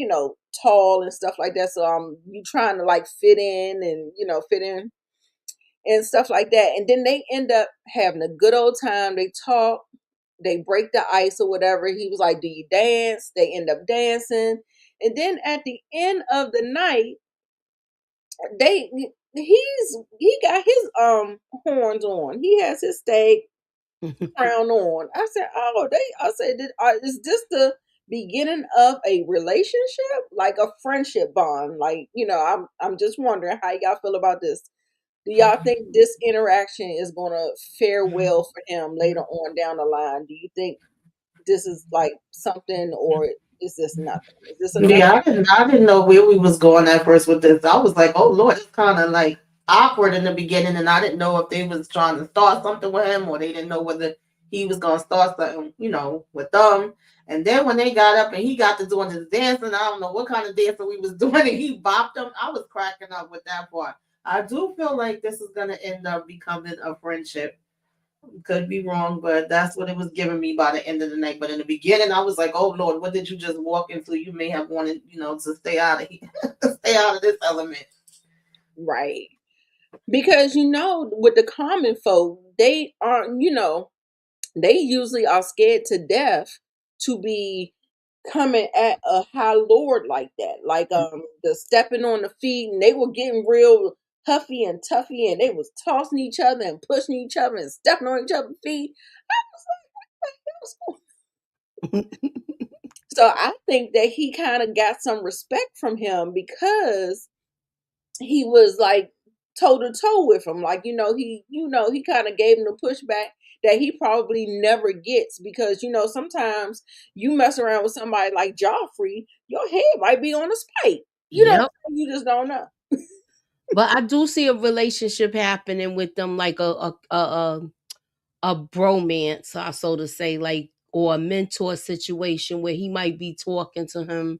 tall and stuff like that. So you trying to like fit in and, fit in and stuff like that. And then they end up having a good old time. They talk, they break the ice or whatever. He was like, do you dance? They end up dancing. And then at the end of the night, they he got his horns on. He has his stake crown on. I said, is this the beginning of a relationship? Like a friendship bond? Like, I'm just wondering how y'all feel about this. Do y'all think this interaction is going to fare well for him later on down the line? Do you think this is like something, or is this nothing? Is this a nothing? Yeah, I didn't know where we was going at first with this. I was like, oh Lord, it's kind of like awkward in the beginning, and I didn't know if they was trying to start something with him or they didn't know whether he was gonna start something, with them. And then when they got up and he got to doing his dancing, I don't know what kind of dancing we was doing, and he bopped them. I was cracking up with that part. I do feel like this is gonna end up becoming a friendship. Could be wrong, but that's what it was giving me by the end of the night. But in the beginning, I was like, "Oh Lord, what did you just walk into? You may have wanted, to stay out of here, stay out of this element." Right. Because with the common folk, they aren't, they usually are scared to death to be coming at a high lord like that. Like the stepping on the feet, and they were getting real huffy and tuffy, and they was tossing each other and pushing each other and stepping on each other's feet. So I think that he kind of got some respect from him because he was like toe to toe with him. Like, he kind of gave him the pushback that he probably never gets because, sometimes you mess around with somebody like Joffrey, your head might be on a spike. Yep. You just don't know. But I do see a relationship happening with them, like a bromance, so to say, like, or a mentor situation where he might be talking to him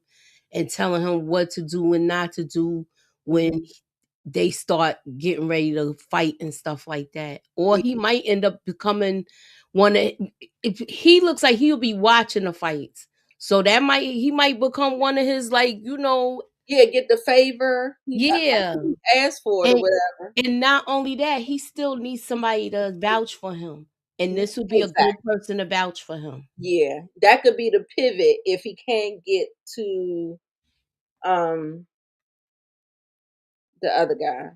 and telling him what to do and not to do when they start getting ready to fight and stuff like that. Or he might end up becoming one of, if he looks like he'll be watching the fights. So he might become one of his, like, Yeah, get the favor. yeah. He asked for it or And whatever. and not only that, he still needs somebody to vouch for him. And this would be a good Exactly. person to vouch for him. Yeah, that could be the pivot if he can't get to um the other guy.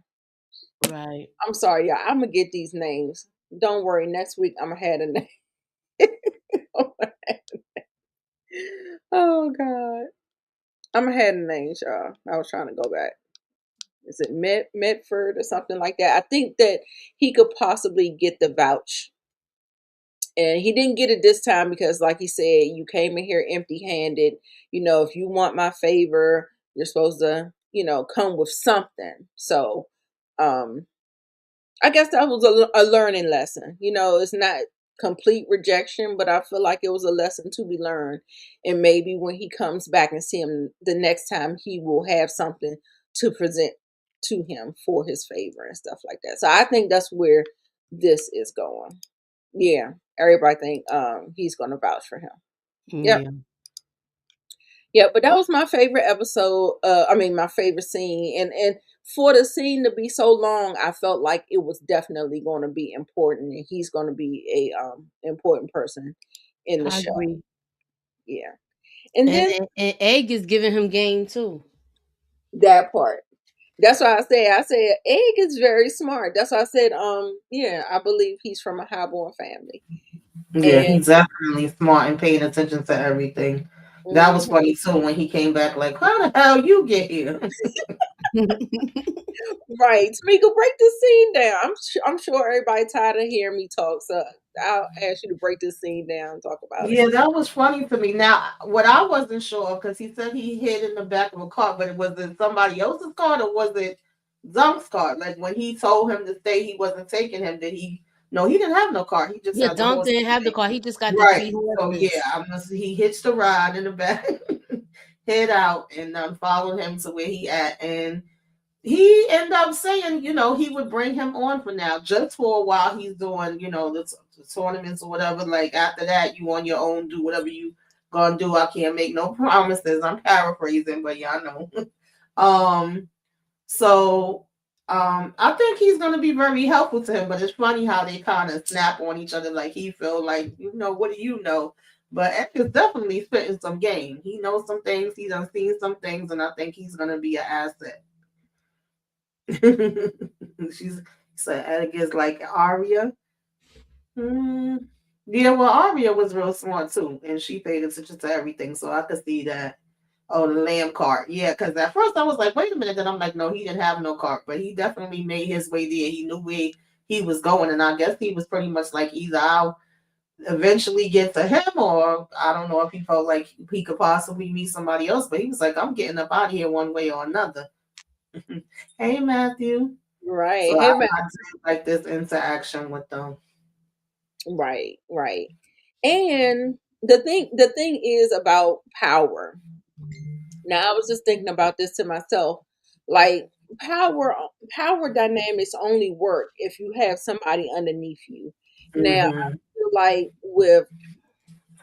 Right. I'm sorry, y'all. I'm gonna get these names. Don't worry. Next week I'm gonna have a name. Oh God, I'm gonna have the names, y'all. I was trying to go back. Is it Medford or something like that? I think that he could possibly get the vouch, and he didn't get it this time because, like he said, you came in here empty-handed. If you want my favor, you're supposed to, come with something. So, um, I guess that was a learning lesson. It's not complete rejection, but I feel like it was a lesson to be learned. And maybe when he comes back and see him the next time, he will have something to present to him for his favor and stuff like that. So I think that's where this is going. Yeah, everybody think he's gonna vouch for him. Yep. Yeah. Yeah, but that was my favorite episode. I mean, my favorite scene, and for the scene to be so long, I felt like it was definitely going to be important, and he's going to be a important person in the I show. agree. Yeah, and And, then and, and Egg is giving him game too. that part, That's why I said Egg is very smart. That's why I said, yeah, I believe he's from a highborn family. Yeah, And he's definitely smart and paying attention to everything. That was mhm. funny too when he came back. Like, how the hell you get here? Right, Tamika, break this scene down. I'm sure everybody tired of hearing me talk, so I'll ask you to break this scene down and talk about it. Yeah, that was funny to me. Now, what I wasn't sure of, because he said he hid in the back of a car, but was it somebody else's car or was it Zunk's car? Like when he told him to stay, he wasn't taking him. Did he? No, he didn't have no car. He just Yeah, had the Dunk horse. didn't have the car. He just got the Right. 3 So yeah, horses. he hitched a ride in the back, head out, and followed him to where he at, and he ended up saying, he would bring him on for now, just for a while. He's doing, the tournaments or whatever. Like after that, you on your own, do whatever you gonna do. I can't make no promises. I'm paraphrasing, but y'all know. um, so I think he's gonna be very helpful to him. But it's funny how they kind of snap on each other. Like he feel like, what do you know? But Ed is definitely spitting some game. He knows some things. He done seen some things, and I think he's gonna be an asset. She's said Edgar's like Arya. Yeah, well, Arya was real smart too, and she paid attention to everything, so I could see that. Oh, the lamb cart. Yeah, because at first I was like, wait a minute. Then I'm like, no, he didn't have no cart, but he definitely made his way there. He knew where he was going, and I guess he was pretty much like, either I'll eventually get to him, or I don't know if he felt like he could possibly meet somebody else, but he was like, I'm getting up out of here one way or another. Hey, Matthew. Right. So Hey, I do like this interaction with them. right, right. And the thing is about power. Now I was just thinking about this to myself. Like power dynamics only work if you have somebody underneath you. Now I Mm-hmm. feel like with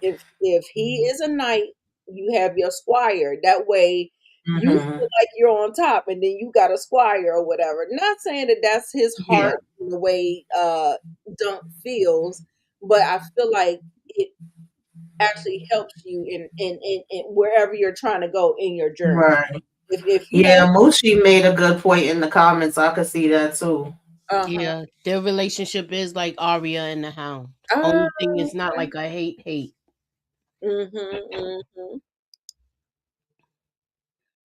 if he is a knight, you have your squire. That way you Mm-hmm. feel like you're on top and then you got a squire or whatever. Not saying that that's his Yeah. heart in the way Dunk feels, but I feel like it actually helps you in wherever you're trying to go in your journey. Right. If you Yeah, have Mochi made a good point in the comments. I could see that too. uh-huh. Yeah, their relationship is like Arya and the Hound. Ah, Only thing is not okay. like a hate. Mm-hmm.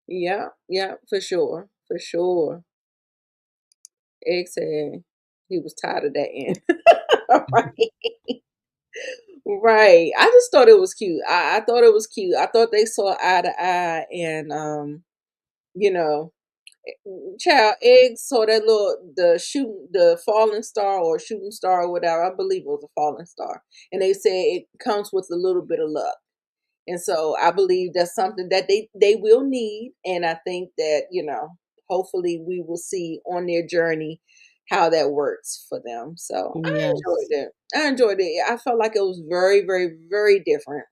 Yeah, yeah, for sure. For sure. Egg said he was tired of that end. Right. Right. I just thought it was cute. I thought it was cute. I thought they saw eye to eye and you know, child Egg saw that the falling star or shooting star or whatever. I believe it was a falling star. And they said it comes with a little bit of luck. And so I believe that's something that they will need. And I think that, hopefully we will see on their journey how that works for them. So I Yes. enjoyed it. I enjoyed it. I felt like it was very, very, very different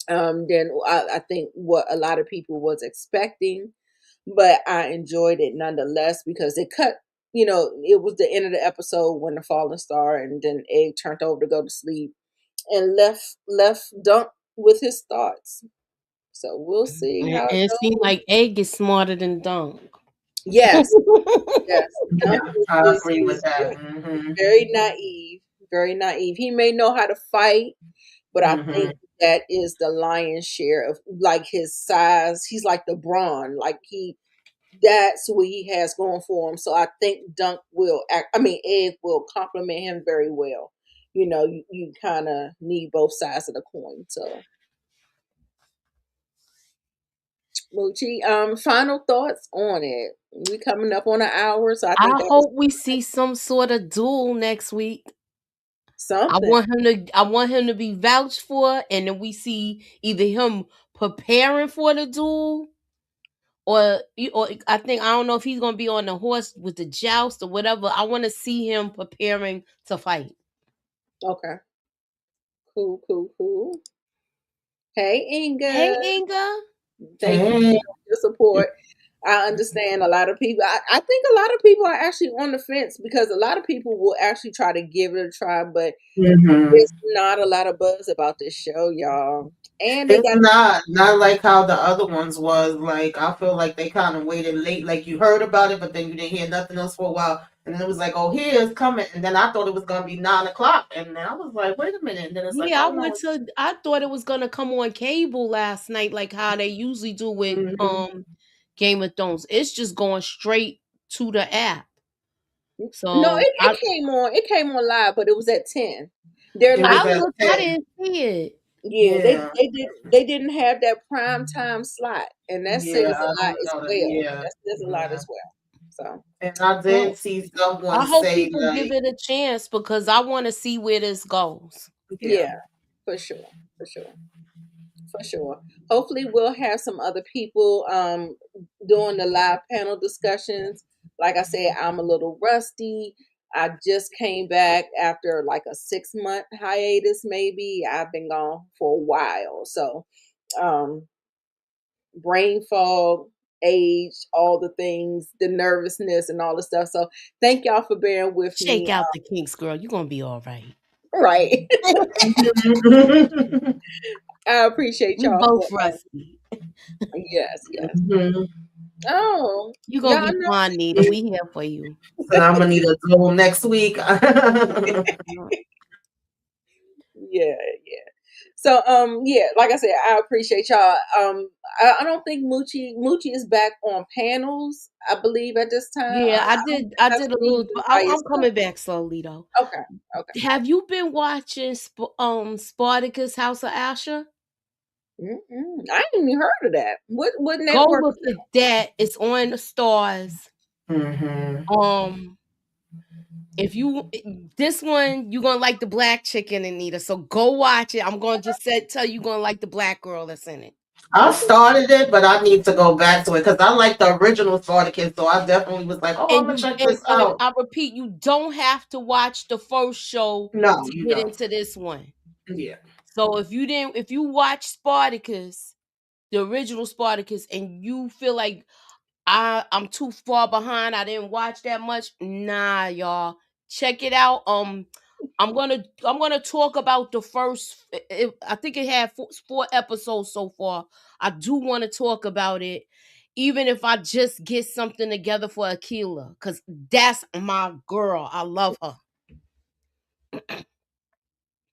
than I think what a lot of people was expecting. But I enjoyed it nonetheless because it cut, it was the end of the episode when the fallen star and then Egg turned over to go to sleep and left Dunk with his thoughts. So we'll see And how it it seemed goes. like Egg is smarter than Dunk. Yes, yes. Yeah, Dunk I agree with is that. Mm-hmm. very naive, very naive. He may know how to fight, but I Mm-hmm. think that is the lion's share of like his size. He's like the brawn, like that's what he has going for him. So I think Egg will complement him very well. You kind of need both sides of the coin. So Mochi, final thoughts on it. We coming up on an hour, so I think I that was hope we see some sort of duel next week. something. I want him to be vouched for, and then we see either him preparing for the duel, or I don't know if he's gonna be on the horse with the joust or whatever. I want to see him preparing to fight. Okay. Cool, cool, cool. Hey Hey, Inga. Inga. Thank you Hey. for your support. I understand a lot of people. I think a lot of people are actually on the fence because a lot of people will actually try to give it a try, but Mm-hmm. there's not a lot of buzz about this show, y'all. And they It's got not like how the other ones was. Like I feel like they kind of waited late. Like you heard about it, but then you didn't hear nothing else for a while. And then it was like, oh, here it's coming. And then I thought it was gonna be 9 o'clock. And then I was like, wait a minute. And then it's like, Yeah, oh no. I thought it was gonna come on cable last night, like how they usually do with Mhm. Game of Thrones. It's just going straight to the app. no, So it came on. It came on live, but it was at 10. They're It like, was I at looked, I 10. didn't see it. yeah, Yeah. they didn't have that prime time slot, and that says Yeah. I a lot don't as know that. well. Yeah. That says a lot Yeah. as well. So And I did Well, see someone I hope say people give like, it a chance because I want to see where this goes. yeah. yeah, for sure, for sure. For sure. Hopefully we'll have some other people doing the live panel discussions. Like I said, I'm a little rusty. I just came back after like a 6-month hiatus, maybe. I've been gone for a while. So um brain fog, age, all the things, the nervousness and all the stuff. So thank y'all for bearing with Shake me. out the kinks, girl. You're gonna be all right. Right. Mhm. I appreciate We y'all both for rusty. yes, yes. Mhm. Oh, You're gonna y'all be know. fine, Nita. We here for you. So I'm gonna need a Zoom next week. Uh, Yeah, yeah. So yeah, like I said, I appreciate y'all. I don't think Moochie is back on panels, I believe at this time. Yeah, I don't think I that's did a Moochie little. is by I'm yourself. coming back slowly though. Okay, okay. Have you been watching Spartacus House of Asher? I ain't even heard of that. What Go network look is at that. It's on the stars. Mhm. Um, if you this one, you're gonna like the black chicken, Anita. So go watch it. I'm gonna just tell you gonna like the black girl that's in it. I that? Okay. started it, but I need to go back to it because I like the original Spartacus. So I definitely was like, oh, I'm And gonna check and this out. I repeat, you don't have to watch the first show No, to you get don't. into this one. Yeah. So if you watch Spartacus, the original Spartacus, and you feel like I'm too far behind, I didn't watch that much. Nah, y'all, check it out. I'm gonna talk about the first. I think it had four episodes so far. I do want to talk about it, even if I just get something together for Akila, because that's my girl. I love her.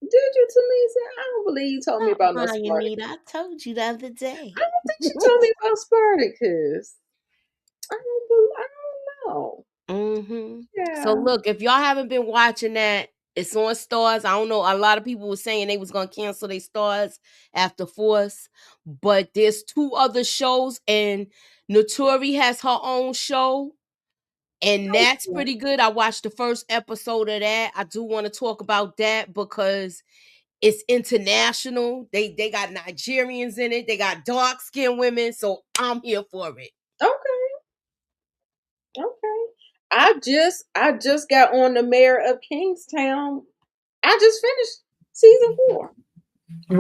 Did you, Tamisa? I don't believe you told me about no Anita, Spartacus. I told you the other I day. don't think you told me about Spartacus. I don't know. So Yeah. look, if y'all haven't been watching that, it's on Stars. I don't know. A lot of people were saying they was gonna cancel their Stars after Force, but there's two other shows, and Notori has her own show, and that's Okay. pretty good. I watched the first episode of that. I do want to talk about that because it's international. They got Nigerians in it. They got dark skinned women, so I'm here for it. Okay. Okay. I just got on the Mayor of Kingstown. I just finished season 4.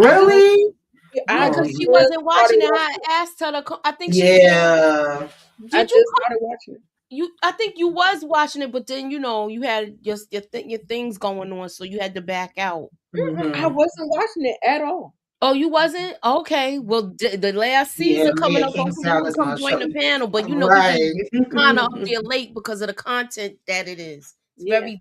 I just Oh, Really? yeah, I Oh, because just she yeah. started wasn't watching it. I watching it. asked her to. I think she came. Yeah. I Did you just come? started watching it. I think you was watching it, but then you had just your things going on, so you had to back out. I Hmm. wasn't watching it at all. Oh, you wasn't? Okay. Well, the last Yeah, season coming Mayor up, hopefully you Kingstown can is come my join show. the panel. But we Right. get kind of up there late because of the content that it is. It's Yeah. very.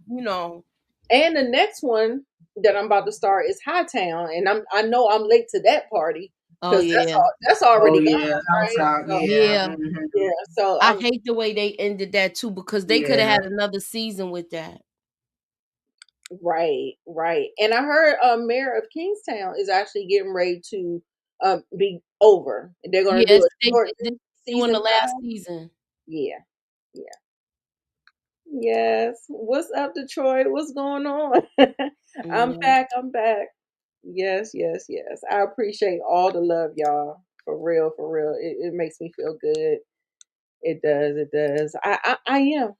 And the next one that I'm about to start is Hightown, and I know I'm late to that party Oh because yeah, that's Oh already gone, yeah, house right? out. So Yeah. yeah. Hmm. yeah, so I I'm hate the way they ended that too because they could have Yeah. had another season with that. right, right. And I heard Mayor of Kingstown is actually getting ready to be over. They're gonna do Yes, a they shortened doing the season last 5. season. Yeah, yeah. Yes. What's up, Detroit? What's going on? I'm Yeah. back. I'm back. Yes, yes, yes. I appreciate all the love, y'all. For real, for real. It makes me feel good. It does. It does. I am.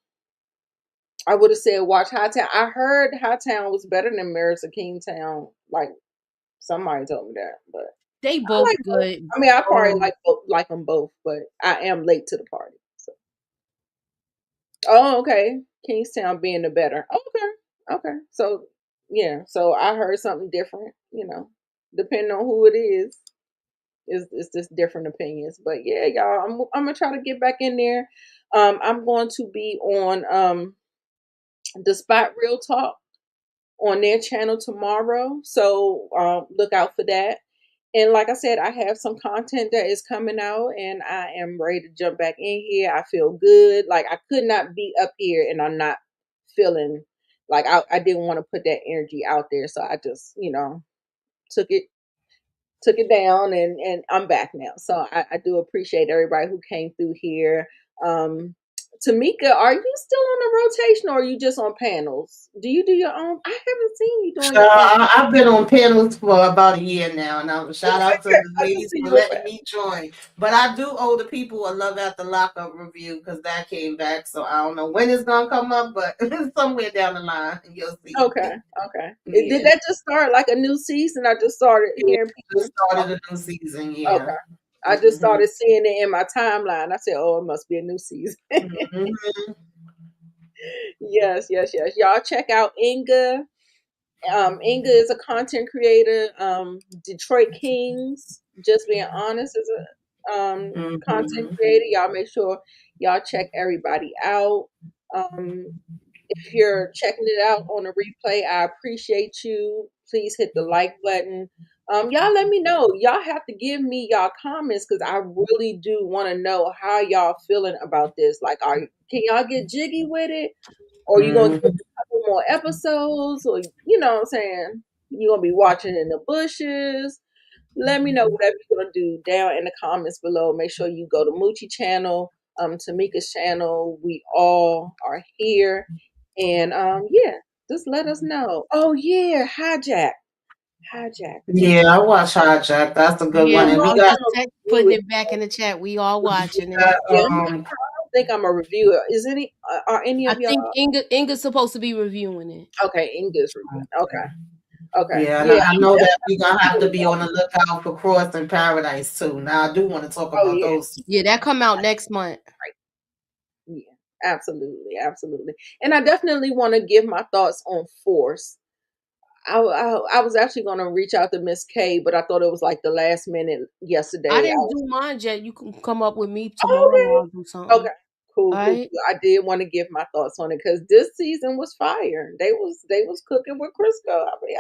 I would have said watch Hightown. I heard Hightown was better than Marriage of Kingstown. Like somebody told me that, but They I both like both. good. I mean, I probably Um, like them both, but I am late to the party. So. Oh, okay. Kingstown being the better. Okay. Okay. So yeah. So I heard something different, depending on who it is. It's just different opinions. But yeah, y'all, I'm gonna try to get back in there. I'm going to be on the Spot Real Talk on their channel tomorrow. So look out for that. And like I said, I have some content that is coming out and I am ready to jump back in here. I feel good. Like I could not be up here and I'm not feeling like I didn't want to put that energy out there. So I just, took it down and I'm back now. So I do appreciate everybody who came through here. Tamika, are you still on the rotation or are you just on panels? Do you do your own? I haven't seen you doing your own. I've been on panels for about a year now, and shout out to the I can ladies see for you with letting me join. But I do owe the people a Love After Lockup review because that came back. So I don't know when it's gonna come up, but somewhere down the line you'll see. Okay. Yeah. Did that just start like a new season? I just started hearing people. Just started a new season, yeah. Okay. I just started seeing it in my timeline. I said, "Oh, it must be a new season." Yes. Y'all check out Inga. Inga is a content creator. Detroit Kings, just being honest, is a content creator. Y'all make sure y'all check everybody out. If you're checking it out on a replay, I appreciate you. Please hit the like button. Y'all let me know. Y'all have to give me y'all comments because I really do want to know how y'all feeling about this. Like, can y'all get jiggy with it? Or you gonna give a couple more episodes? Or you know what I'm saying? You gonna be watching in the bushes? Let me know whatever you're gonna do down in the comments below. Make sure you go to Moochie channel, Tamika's channel. We all are here. And yeah, just let us know. Oh yeah, hijack. Yeah, I watch Hijack. That's a good one. Yeah, And we I was got just putting it back in the chat. We all watching it. Yeah, I don't think I'm a reviewer. Are any I of y'all? think Inga's supposed to be reviewing it. Okay, English reviewing. Okay. Yeah, I know that we're gonna have to be on the lookout for Cross and Paradise too. Now I do want to talk about those. Yeah, that come out next month. Yeah, absolutely. And I definitely want to give my thoughts on Force. I was actually going to reach out to Miss K, but I thought it was like the last minute yesterday. I didn't do mine yet. You can come up with me tomorrow. Okay. I'll do something. Okay. Cool. Right? I did want to give my thoughts on it because this season was fire. They was cooking with Crisco. I mean,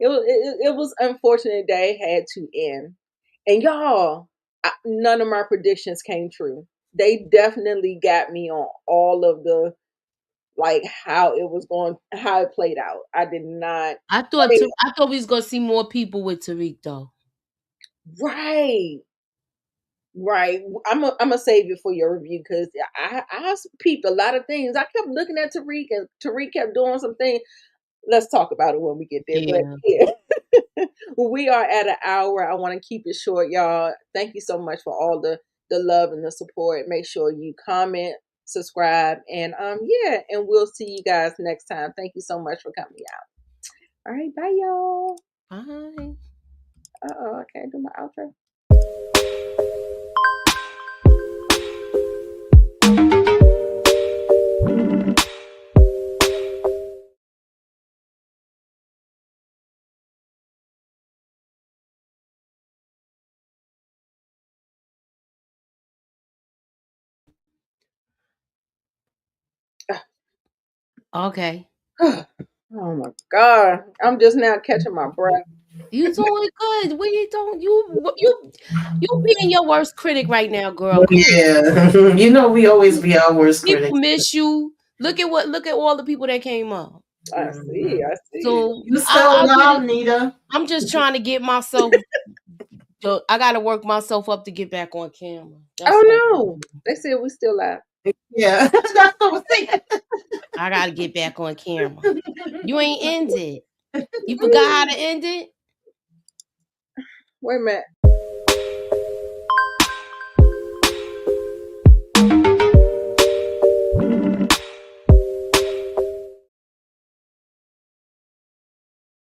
it was unfortunate they had to end. And y'all, none of my predictions came true. They definitely got me on all of the like how it played out. I did not. I thought we was gonna see more people with Tariq though. Right. I'm gonna save it for your review because I peeped a lot of things. I kept looking at Tariq and Tariq kept doing some things. Let's talk about it when we get there. Yeah. But yeah, we are at an hour. I want to keep it short, y'all. Thank you so much for all the love and the support. Make sure you comment, subscribe, and yeah, and we'll see you guys next time. Thank you so much for coming out. All right, bye y'all. Bye. I can't do my outro. Okay. Oh my God. I'm just now catching my breath. You doing good. What you doing? You being your worst critic right now, girl. Come on. Yeah, you know we always be our worst People critics. miss you. Look at all the people that came up. I see. So You still love Nita. I'm just trying to get myself. I got to work myself up to get back on camera. No, they said we still live. Yeah, that's what I'm saying. I got to get back on camera. You ain't ended. You forgot how to end it? Wait a minute.